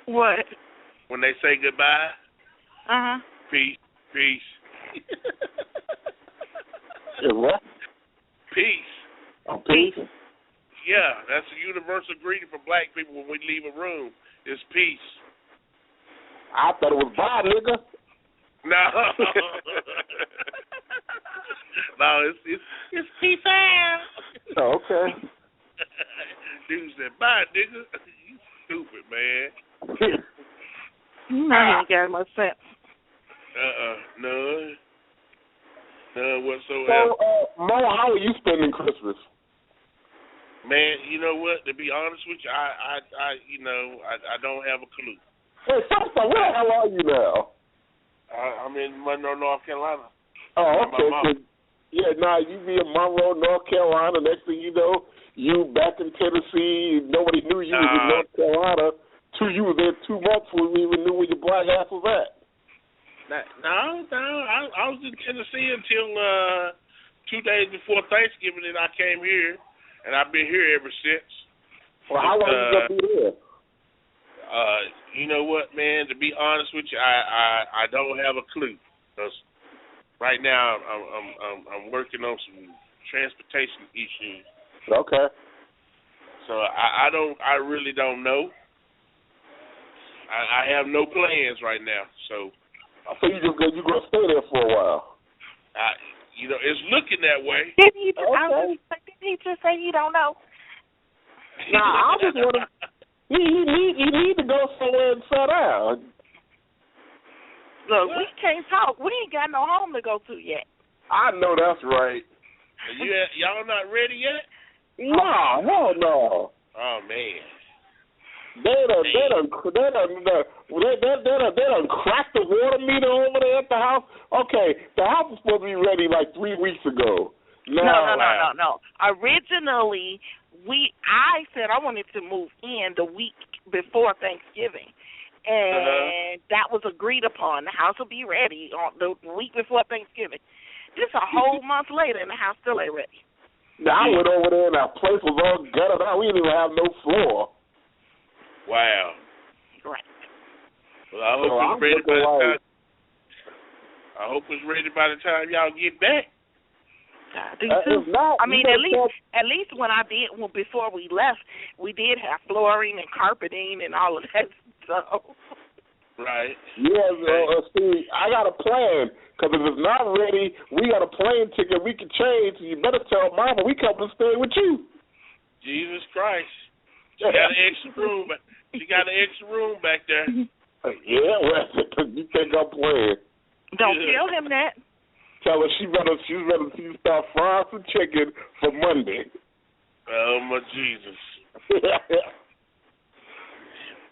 What? When they say goodbye? Uh-huh. Peace. What? Peace. Oh, peace? Yeah, that's a universal greeting for black people when we leave a room. It's peace. I thought it was bye, nigga. No. No, it's peace out. Oh, okay. Dude said, bye, nigga. You stupid, man. No, he ain't got much sense. None whatsoever. So, Mo, how are you spending Christmas? Man, you know what? To be honest with you, I don't have a clue. Hey, first of all, where the hell are you now? I'm in Monroe, North Carolina. Oh, okay. You be in Monroe, North Carolina. Next thing you know, you back in Tennessee. Nobody knew you was in North Carolina. You was there 2 months before we even knew where your black ass was at. No. I was in Tennessee until 2 days before Thanksgiving, and I came here, and I've been here ever since. Well, how long you gonna be there? You know what, man? To be honest with you, I don't have a clue. 'Cause right now I'm working on some transportation issues. Okay. So I really don't know. I have no plans right now. So you gonna stay there for a while? It's looking that way. Didn't he just say he don't know? Nah, I just want to. You need to go somewhere and sit down. Look, we can't talk. We ain't got no home to go to yet. I know that's right. Y'all not ready yet? No, hell no. Oh man. They done cracked the water meter over there at the house. Okay, the house was supposed to be ready like 3 weeks ago. No. Originally, I said I wanted to move in the week before Thanksgiving, and that was agreed upon. The house will be ready on the week before Thanksgiving. This a whole month later, and the house still ain't ready. Now, I went over there, and our place was all gutted out. We didn't even have no floor. Wow. Right. Well, I hope it's ready by the time. I hope it's ready by the time y'all get back. I do too. I mean, at least before we left, we did have flooring and carpeting and all of that stuff. Right. Yeah, see, I got a plan, because if it's not ready, we got a plane ticket we can change, so you better tell Mama we come and stay with you. Jesus Christ. She got an extra room. She got an extra room back there. Yeah, well, you think I'm playing. Don't tell him that. Tell her she start frying some chicken for Monday. Oh, my Jesus.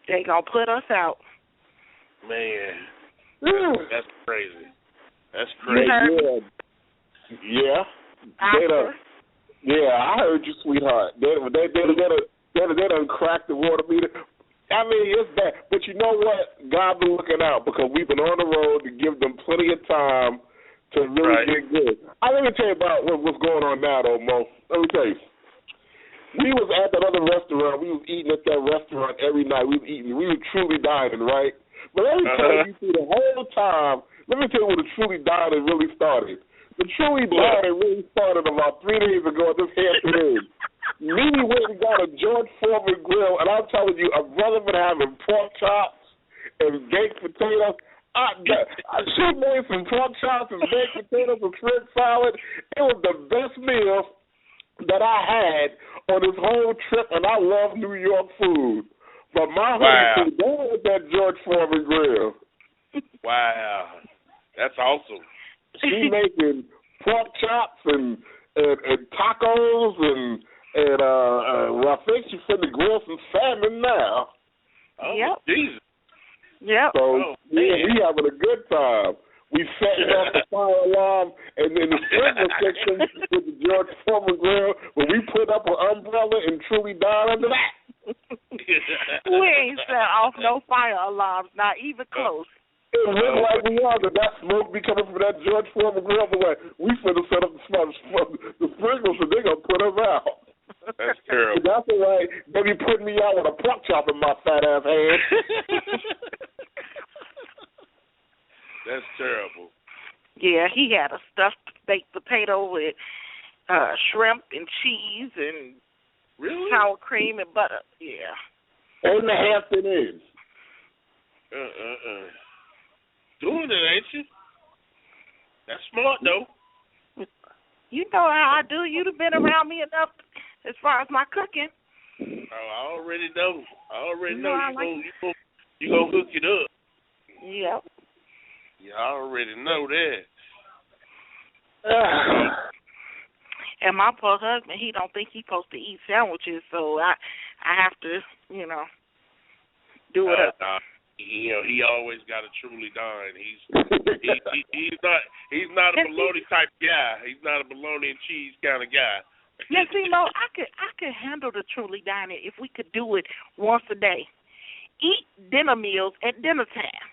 They gonna put us out. Man, that's crazy. That's You crazy. heard me? Yeah. I heard you, sweetheart. They done cracked the water meter. I mean, it's bad. But you know what? God been looking out, because we've been on the road to give them plenty of time to really get good. Let me tell you about what's going on now, though, Mo. Let me tell you. We was at that other restaurant. We was eating at that restaurant every night. We was eating. We were truly dining, right? But let me tell you through the whole time, let me tell you where the truly dining really started. The truly dining really started about 3 days ago at this Hampton Inn. Mimi went and got a George Foreman grill, and I'm telling you, a brother been having pork chops and baked potatoes. She made some pork chops and baked potatoes and shrimp salad. It was the best meal that I had on this whole trip, and I love New York food. But my husband down with that George Foreman grill. Wow. That's awesome. She making pork chops and tacos and I think she's finna grill some salmon now. Oh, yep. Jesus. Yep. So we having a good time. We setting off the fire alarm, and then the sprinkler system with the George Foreman grill, when we put up an umbrella and truly dine under that. We ain't set off no fire alarms, not even close. It looked like we are, but that smoke be coming from that George Foreman grill. But like, we finna set up the sprinklers, so they gonna put us out. That's terrible. That's all right. They be putting me out with a pork chop in my fat ass hand. That's terrible. Yeah, he had a stuffed baked potato with shrimp and cheese and sour cream and butter. Yeah. And the Hampton Inn. Doing it, ain't you? That's smart, though. You know how I do. You've been around me enough as far as my cooking. Oh, I already know. You gonna hook it up. Yep. Yeah, I already know that. And my poor husband, he don't think he's supposed to eat sandwiches, so I have to, do it up. He always got to truly dine. He's not a bologna type guy. He's not a bologna and cheese kind of guy. Yeah, see, Mo, I could handle the truly dining if we could do it once a day. Eat dinner meals at dinner time.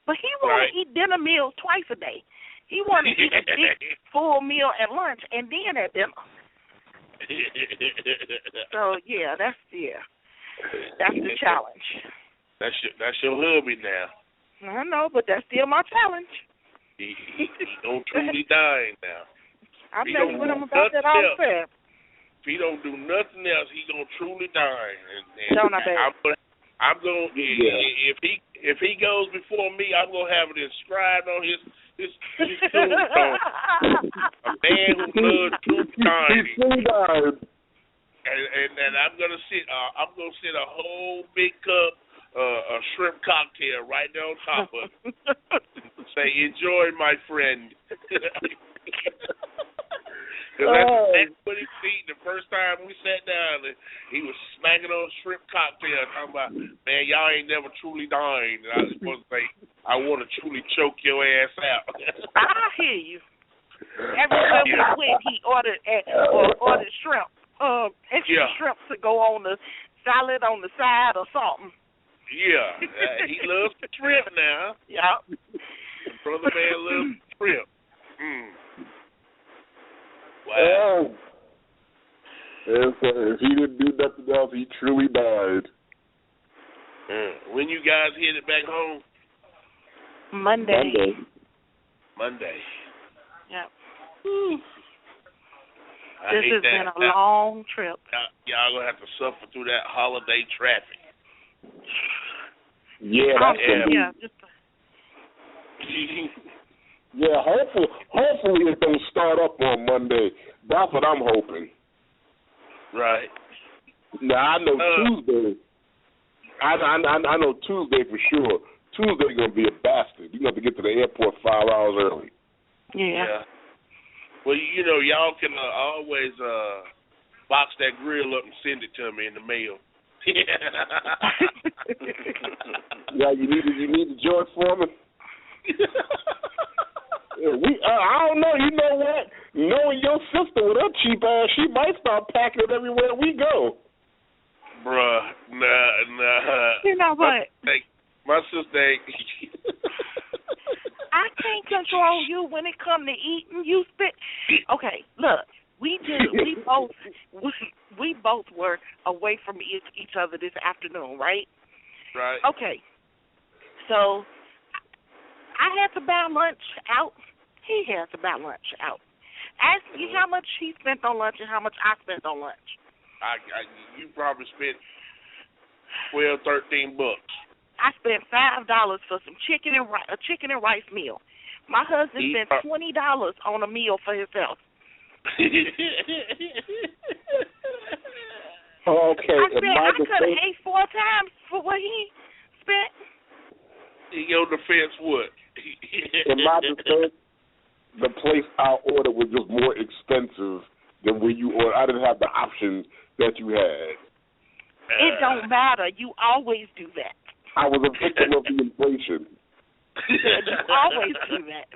But he want to eat dinner meals twice a day. He want to eat a big full meal at lunch and then at dinner. So that's the challenge. That's your hubby now. I know, but that's still my challenge. He don't truly dine now. I tell you what I'm about that all the time. If he don't do nothing else, he gonna truly dine. Don't I bet? I'm gonna if he goes before me, I'm gonna have it inscribed on his tombstone. A man who loves truly dining. And I'm gonna sit a whole big cup a shrimp cocktail right there on top of it. Say, enjoy, my friend. Because that's what he was eating the first time we sat down. And he was smacking on shrimp cocktail, talking about, man, y'all ain't never truly dined. And I was supposed to say, I want to truly choke your ass out. I hear you. Everywhere we went, he ordered shrimp, extra shrimp to go on the salad on the side or something. Yeah, he loves the shrimp now. Yeah. Brother man loves the shrimp. Wow. If he didn't do nothing else, he truly died. When you guys headed back home? Monday. Monday. Yep. This has been a long trip. Y'all gonna have to suffer through that holiday traffic. Yeah, hopefully it don't start up on Monday. That's what I'm hoping. Right. Now I know Tuesday. I know Tuesday for sure. Tuesday gonna be a bastard. You have to get to the airport 5 hours early. Yeah. Well, y'all can always box that grill up and send it to me in the mail. Yeah, you need the George Foreman. I don't know. You know what? Knowing your sister with her cheap ass, she might start packing it everywhere we go. Bruh, nah. You know what? My sister ain't. I can't control you when it come to eating. You spit. Okay, look, we both were away from each other this afternoon, right? Right. Okay, so I had to buy lunch out. He had to buy lunch out. Ask me how much he spent on lunch and how much I spent on lunch. You probably spent $12, $13. I spent $5 for some chicken and rice meal. My husband spent $20 on a meal for himself. Okay. I could have ate 4 times for what he spent. In your defense, what? In my defense, the place I ordered was just more expensive than when you ordered. I didn't have the option that you had. It don't matter. You always do that. I was a victim of the inflation. You always do that.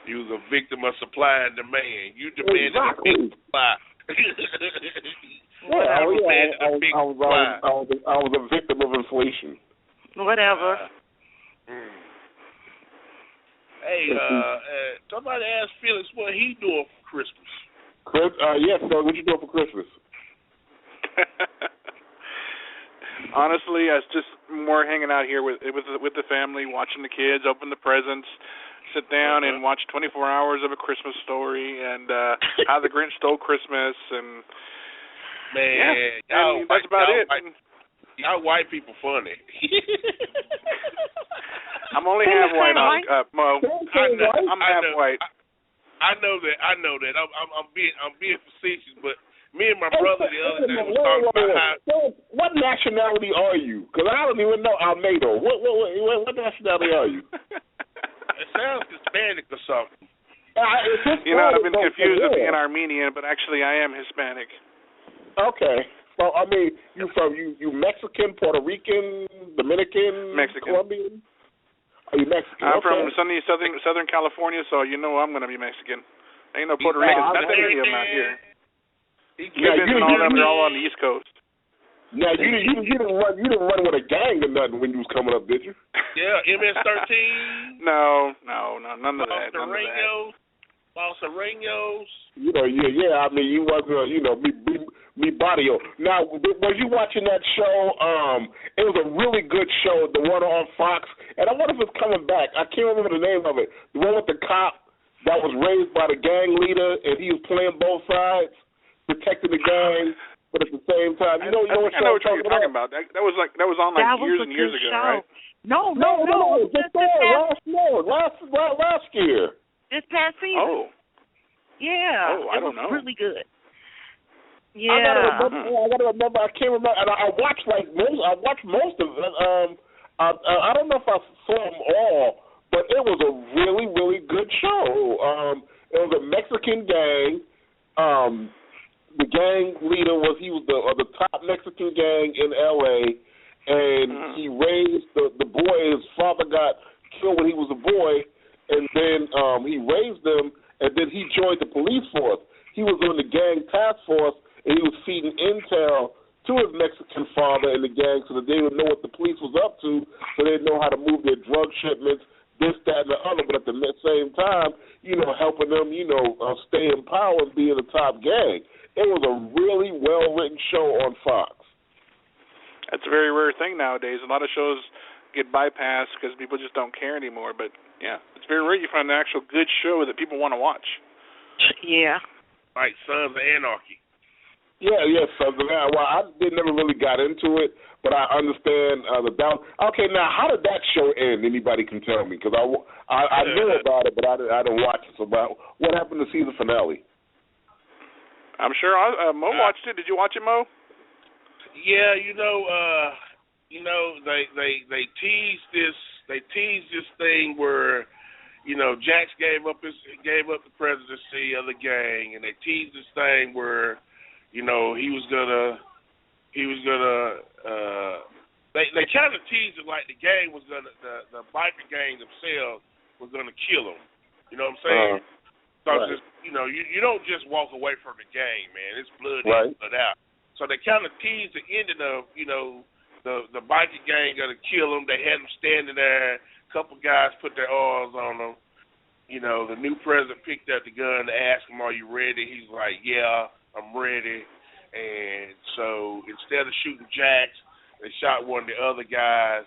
You was a victim of supply and demand. You demanded a big supply. I was a victim of inflation. Whatever. Hey, somebody asked Felix what he doing for Christmas. Yes, sir. What you doing for Christmas? Honestly, I was just more hanging out here with the family, watching the kids, open the presents, sit down and watch 24 hours of A Christmas Story and How the Grinch Stole Christmas, and that's about it. Y'all white people funny. I'm only half white, Mo. I'm half white. I know that. I'm being facetious, but me and my brother the other day was talking about how. What nationality are you? Because I don't even know Almeida. What nationality are you? It sounds Hispanic or something. I've been confused with being Armenian, but actually I am Hispanic. Okay. Well, I mean, you Mexican, Puerto Rican, Dominican, Mexican. Colombian? Are you Mexican? I'm from sunny Southern California, so you know I'm going to be Mexican. Ain't no Puerto Ricans. Not that many of them out here. Cubans and all them are all on the East Coast. Now you didn't run with a gang or nothing when you was coming up, did you? Yeah, MS-13. No, none of that. Los Arenos. I mean, you wasn't, me barrio. Now, was you watching that show? It was a really good show, the one on Fox, and I wonder if it's coming back. I can't remember the name of it. The one with the cop that was raised by the gang leader, and he was playing both sides, protecting the gang, but at the same time, I know what you're talking about. That was on years and years ago, right? No. Just last year. This past season. Oh. Yeah. Oh, I don't know. It was really good. Yeah. I gotta remember. I can't remember. And I watched most of it. I don't know if I saw them all, but it was a really, really good show. It was a Mexican gang. The gang leader was the top Mexican gang in L.A. and he raised the boy. His father got killed when he was a boy, and then he raised them, and then he joined the police force. He was on the gang task force, and he was feeding intel to his Mexican father and the gang so that they would know what the police was up to, so they'd know how to move their drug shipments, this, that, and the other, but at the same time, helping them, stay in power and be in the top gang. It was a really well-written show on Fox. That's a very rare thing nowadays. A lot of shows get bypassed because people just don't care anymore. But, yeah, It's very rare you find an actual good show that people want to watch. Yeah. Like Sons of Anarchy. Yeah, Sons of Anarchy. Well, I never really got into it, but I understand the balance. Okay, now how did that show end? Anybody can tell me, because I knew about it, but I didn't watch it. So, what happened to season finale? I'm sure Mo watched it. Did you watch it, Mo? Yeah, they teased this. They teased this thing where, Jax gave up the presidency of the gang, and they teased this thing where, he was gonna. They kind of teased it like the gang was gonna, the biker gang themselves was gonna kill him. You know what I'm saying? Because you don't just walk away from the gang, man. It's blood in, blood out. So they kind of teased the ending of, the biker gang gonna kill him. They had him standing there. A couple guys put their arms on him. The new president picked up the gun to ask him, "Are you ready?" He's like, "Yeah, I'm ready." And so instead of shooting Jax, they shot one of the other guys.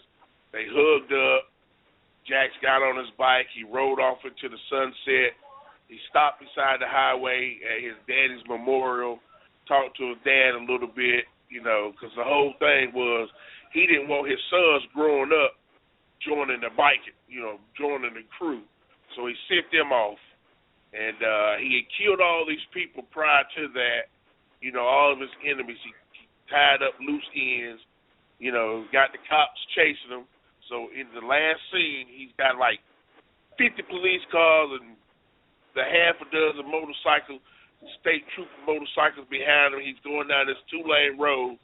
They hugged up. Jax got on his bike. He rode off into the sunset. He stopped beside the highway at his daddy's memorial, talked to his dad a little bit, because the whole thing was he didn't want his sons growing up joining the biking, joining the crew. So he sent them off. And he had killed all these people prior to that, all of his enemies. He tied up loose ends, got the cops chasing him. So in the last scene, he's got like 50 police cars and the half a dozen motorcycles, state trooper motorcycles behind him. He's going down this 2-lane road,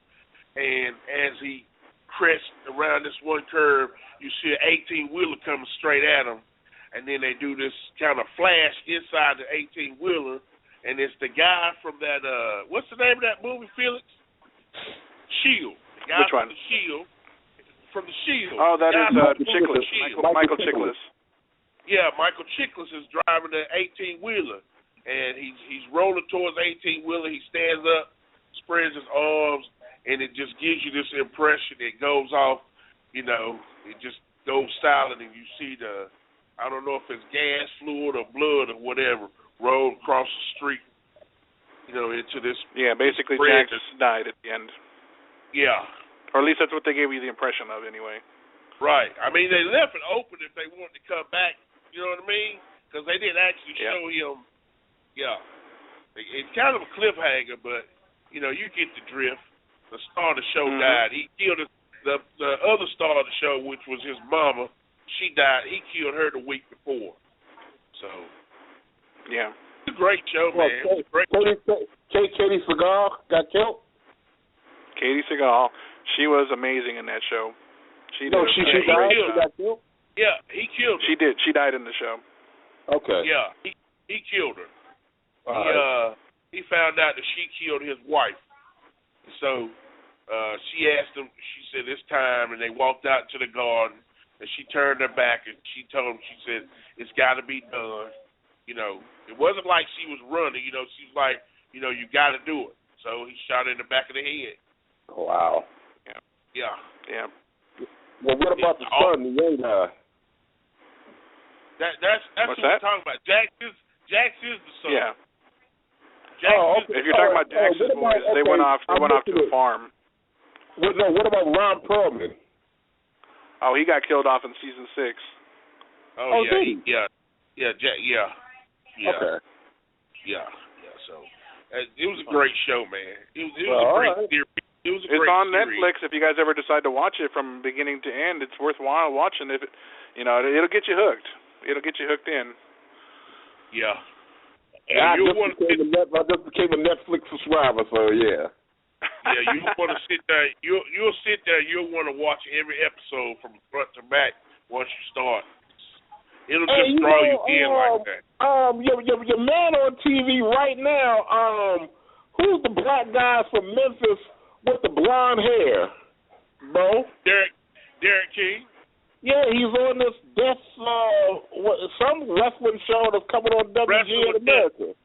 and as he crests around this one curve, you see an 18-wheeler coming straight at him, and then they do this kind of flash inside the 18-wheeler, and it's the guy from that, what's the name of that movie, Felix? Shield. The guy Which from one? The Shield. From The Shield. Oh, that is Chiklis. Michael Chiklis. Yeah, Michael Chiklis is driving the 18-wheeler, and he's rolling towards the 18-wheeler. He stands up, spreads his arms, and it just gives you this impression. It goes off, it just goes silent, and you see I don't know if it's gas, fluid, or blood, or whatever, roll across the street, into this. Yeah, basically Jax died at the end. Yeah. Or at least that's what they gave you the impression of, anyway. Right. I mean, they left it open if they wanted to come back. You know what I mean? Because they didn't actually show him. Yeah. It's kind of a cliffhanger, but, you get the drift. The star of the show died. He killed the other star of the show, which was his mama. She died. He killed her the week before. So. Yeah. It's a great show, man. It's a great show. Katie Seagal got killed? Katie Seagal. She was amazing in that show. She died? She got killed? Yeah, he killed her. She did. She died in the show. Okay. Yeah, he killed her. He found out that she killed his wife. So she asked him, she said, "It's time," and they walked out to the garden, and she turned her back, and she told him, she said, "It's got to be done." It wasn't like she was running, she was like, you got to do it. So he shot her in the back of the head. Wow. Yeah. Well, what about the son, the young guy? That's what we're talking about. Jax is the son. Yeah. Okay. If you're talking about Jax's boys, they went off to the farm. What about Ron Perlman? Oh, he got killed off in season 6. Oh, yeah. Okay. Yeah. So it was a great show, man. It was a great series. It's on Netflix. If you guys ever decide to watch it from beginning to end, it's worthwhile watching. If it'll get you hooked. It'll get you hooked in. Yeah. I just became a Netflix subscriber, so yeah. Yeah, you want to sit there. You'll sit there. You'll want to watch every episode from front to back once you start. It'll just draw you in like that. Your man on TV right now. Who's the black guy from Memphis with the blonde hair, Bo? Derek King. Yeah, he's on this some wrestling show that's coming on WG in America.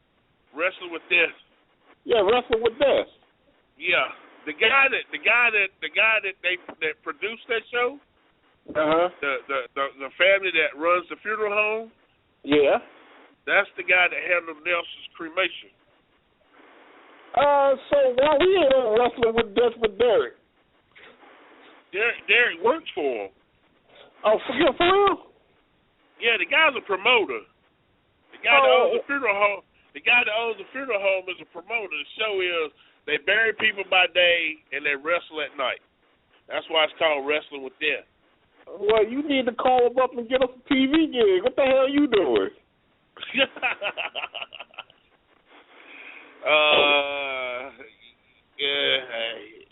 Wrestling with Death. Yeah, Wrestling with Death. Yeah, the guy that produced that show, The family that runs the funeral home. Yeah. That's the guy that handled Nelson's cremation. So why we ain't on wrestling with Derek? Derek works for him. Oh, for real? Yeah, the guy's a promoter. The guy that owns the funeral home. The guy that owns the funeral home is a promoter. The show is they bury people by day and they wrestle at night. That's why it's called Wrestling with Death. Well, you need to call him up and get us a TV gig. What the hell are you doing? Yeah,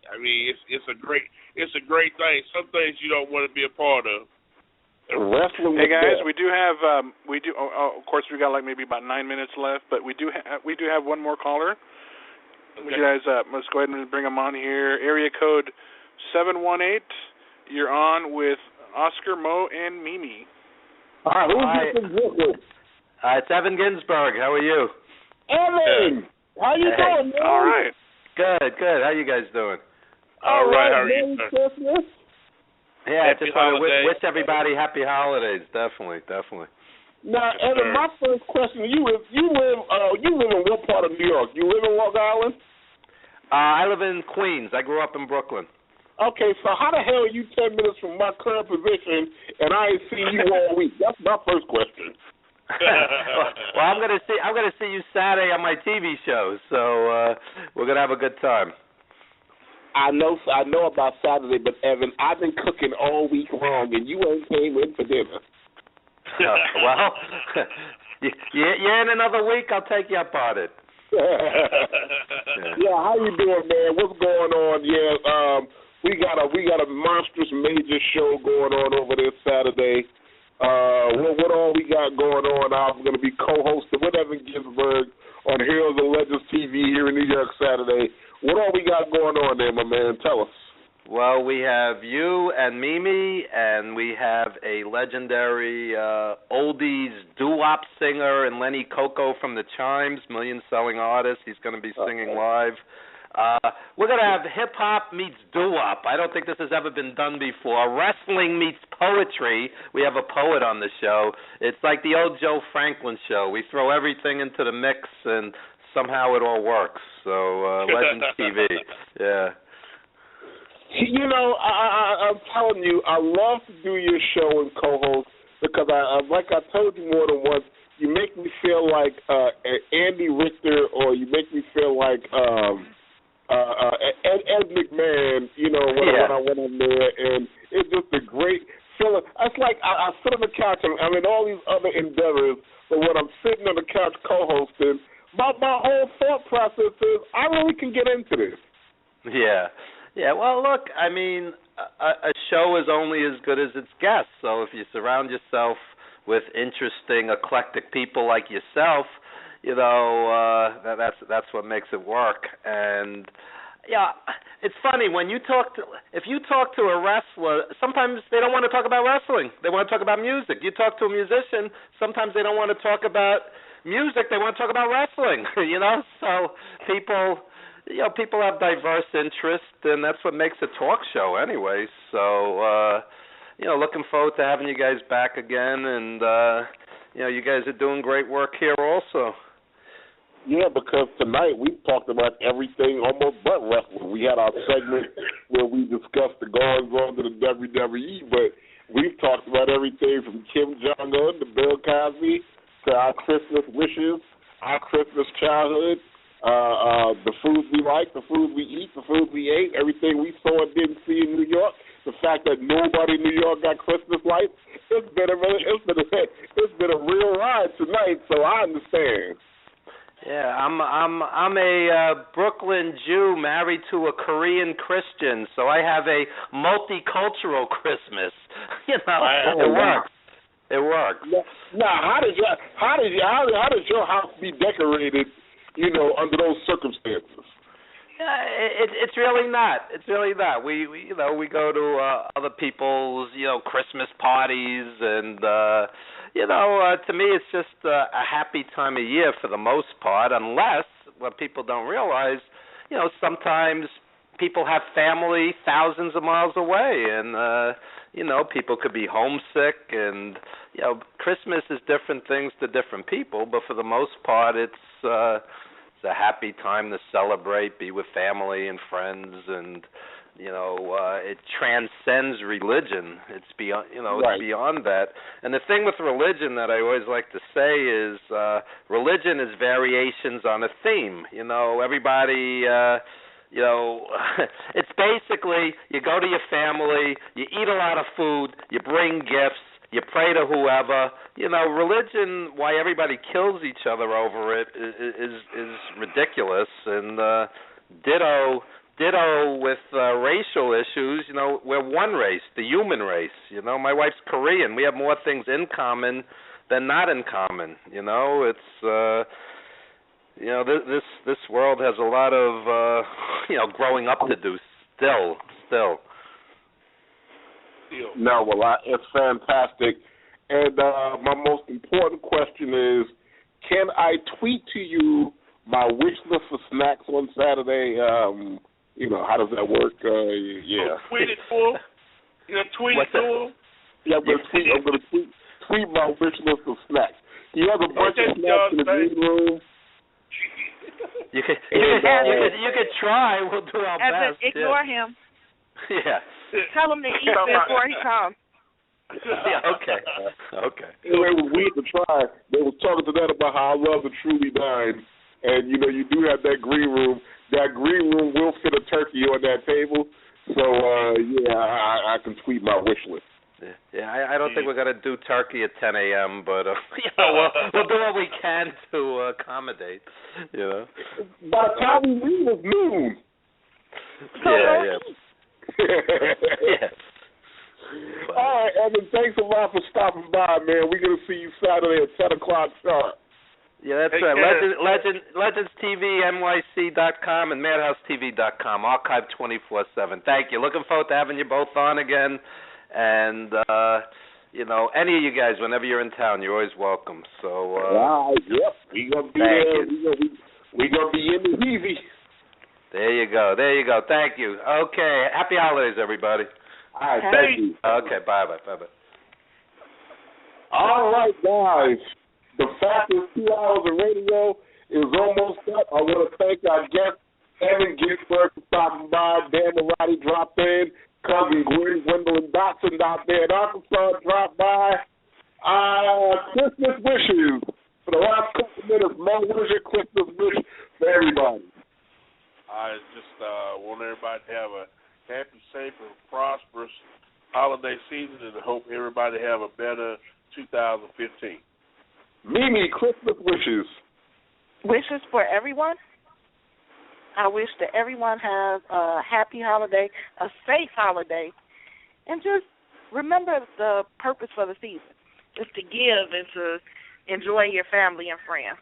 I mean it's a great thing. Some things you don't want to be a part of. Wrestling. Hey guys, we do have of course we got like maybe about 9 minutes left, but we do have one more caller. Okay. You guys, let's go ahead and bring them on here. Area code 718. You're on with Oscar, Mo, and Mimi. All right, who's this? It's Evan Ginsberg. How are you? Evan, how you doing, man? All right. Good. How you guys doing? All right. How are you? Merry Christmas. Yeah, happy just want to holidays. wish everybody happy holidays. Definitely. Now, Evan, my first question: you live in what part of New York? You live in Long Island? I live in Queens. I grew up in Brooklyn. Okay, so how the hell are you 10 minutes from my current position and I ain't seen you all week? That's my first question. Well, I'm gonna see you Saturday on my TV show, so we're gonna have a good time. I know about Saturday, but Evan, I've been cooking all week long, and you ain't came in for dinner. Well, you're in another week. I'll take you up on it. Yeah, how you doing, man? What's going on? Yeah, we got a monstrous major show going on over this Saturday. What all we got going on? I'm going to be co-hosting with Evan Ginsberg on Heroes and Legends TV here in New York Saturday. What all we got going on there, my man? Tell us. Well, we have you and Mimi, and we have a legendary oldies doo-wop singer and Lenny Coco from the Chimes, million-selling artist. He's going to be singing live. We're going to have hip-hop meets doo-wop. I don't think this has ever been done before. Wrestling meets poetry. We have a poet on the show. It's like the old Joe Franklin show. We throw everything into the mix, and somehow it all works. So, Legends TV. Yeah. You know, I'm telling you, I love to do your show and co-host because, like I told you more than once, you make me feel like Andy Richter, or you make me feel like Ed McMahon, you know, when I went in there, and it's just a great feeling. It's like I sit on the couch, and I'm in all these other endeavors, but when I'm sitting on the couch co-hosting, my whole thought process is I really can get into this. Yeah, well, look, I mean, a show is only as good as its guests, so if you surround yourself with interesting, eclectic people like yourself, you know, that's what makes it work. And yeah, it's funny when if you talk to a wrestler, sometimes they don't want to talk about wrestling. They want to talk about music. You talk to a musician, sometimes they don't want to talk about music. They want to talk about wrestling. You know, so people have diverse interests, and that's what makes a talk show anyway. So, looking forward to having you guys back again, and you guys are doing great work here also. Yeah, because tonight we talked about everything almost but wrestling. We had our segment where we discussed the goings-on to the WWE, but we've talked about everything from Kim Jong-un to Bill Cosby to our Christmas wishes, our Christmas childhood, the foods we like, the foods we eat, the foods we ate, everything we saw and didn't see in New York, the fact that nobody in New York got Christmas lights. It's been a real ride tonight, so I understand. Yeah, I'm a Brooklyn Jew married to a Korean Christian, so I have a multicultural Christmas. You know, it works. Now, how does your house be decorated? You know, under those circumstances. It's really not. It's really not. We go to other people's Christmas parties, and to me it's just a happy time of year for the most part. Unless what people don't realize, sometimes people have family thousands of miles away, and people could be homesick, and Christmas is different things to different people, but for the most part, it's a happy time to celebrate, be with family and friends, and it transcends religion. It's beyond, it's beyond that. And the thing with religion that I always like to say is, religion is variations on a theme. Everybody. It's basically you go to your family, you eat a lot of food, you bring gifts, you pray to whoever. Religion, why everybody kills each other over it is ridiculous. And ditto with racial issues. We're one race, the human race. My wife's Korean. We have more things in common than not in common. It's this world has a lot of growing up to do still. No, well, it's fantastic. And my most important question is, can I tweet to you my wish list for snacks on Saturday? How does that work? Yeah. Tweet it for him. Tweet it to him. Yeah, I'm going to tweet my wish list of snacks. He has a bunch of snacks in the green room. You could try. We'll do our best. Ignore him. Yeah. Tell him to eat before he comes. Yeah. Okay. Anyway, it was weird to try. They were talking to that about how I love the Truly Dine, and you do have that green room. That green room will fit a turkey on that table. So I can tweet my wish list. Yeah, I don't think we're going to do turkey at 10 a.m., but we'll do what we can to accommodate. By the time we leave, it's noon. Yeah. All right, Evan, thanks a lot for stopping by, man. We're going to see you Saturday at 10 o'clock sharp. Yeah, that's right. LegendsTVNYC.com and MadhouseTV.com, archive 24/7. Thank you. Looking forward to having you both on again. And, any of you guys, whenever you're in town, you're always welcome. So, yep, we're going to be there. We're going to be in the heavy. There you go. Thank you. Okay, happy holidays, everybody. All right, thank you. Okay, bye-bye. All right, guys. The fastest 2 hours of radio is almost up. I want to thank our guest, Evan Ginsberg, for stopping by. Dan Marotti dropped in. Cousin Gwendolyn Dotson out there in Arkansas dropped by. Christmas wishes. For the last couple of minutes, Mo, what is your Christmas wish for everybody? I just want everybody to have a happy, safe, and prosperous holiday season, and hope everybody have a better 2015. Mimi, Christmas wishes. Wishes for everyone? I wish that everyone has a happy holiday, a safe holiday, and just remember the purpose for the season. It's to give and to enjoy your family and friends.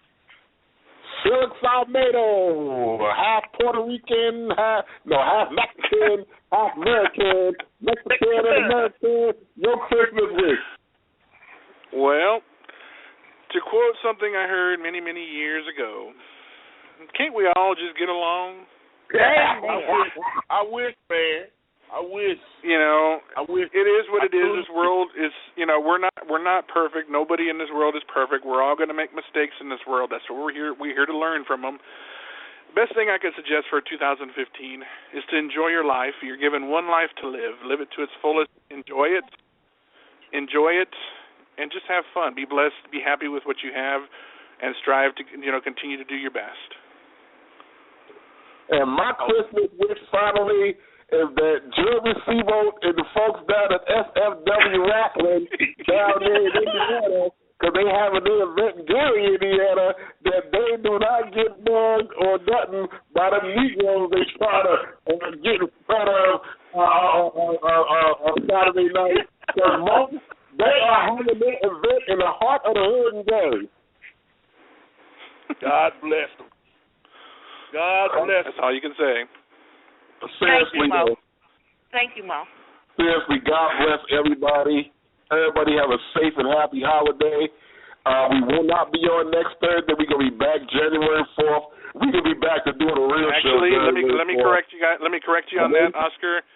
Felix Almedo, half Puerto Rican, half Mexican, half American, Mexican and American. Your Christmas wish. Well, to quote something I heard many, many years ago, can't we all just get along? I wish, man. I wish. I wish. It is what it is. This world is, we're not perfect. Nobody in this world is perfect. We're all going to make mistakes in this world. That's what we're here. We're here to learn from them. The best thing I could suggest for 2015 is to enjoy your life. You're given one life to live. Live it to its fullest. Enjoy it, and just have fun. Be blessed. Be happy with what you have, and strive to continue to do your best. And my Christmas wish finally is that Jeremy Seabolt and the folks down at SFW Wrestling down there in Indiana, because they have an event in Gary, Indiana, that they do not get bugged or nothing by the Negroes they try to get in front of on Saturday night. Because they are having their event in the heart of the hood in Gary. God bless them. God bless them. That's all you can say. Seriously, Thank you, Mo. Seriously, God bless everybody. Everybody have a safe and happy holiday. We will not be on next Thursday. We're gonna be back January 4th. We're gonna be back to doing a real show. Actually, let me correct you guys. Let me correct you on that, Oscar.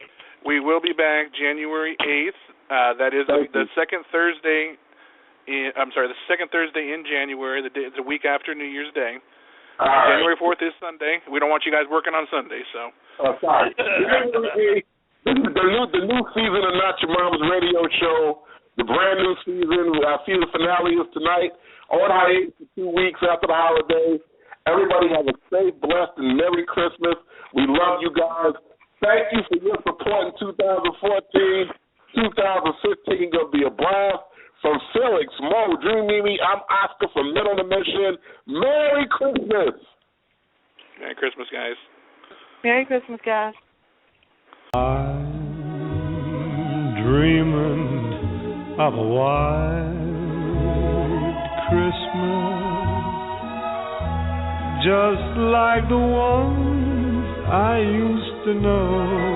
We will be back January 8th. That is the second Thursday. The second Thursday in January. The week after New Year's Day. January 4th is Sunday. We don't want you guys working on Sunday, so. Sorry. This is the new season of Not Your Mama's Radio Show. The brand new season. Our season finale is tonight. On hiatus for 2 weeks after the holidays. Everybody have a safe, blessed, and Merry Christmas. We love you guys. Thank you for your support in 2014. 2015 going to be a blast. From Felix, Mo, Dream Mimi, I'm Oscar from Men on a Mission. Merry Christmas. Merry Christmas, guys. Merry Christmas, guys. I'm dreaming of a white Christmas, just like the ones I used to know.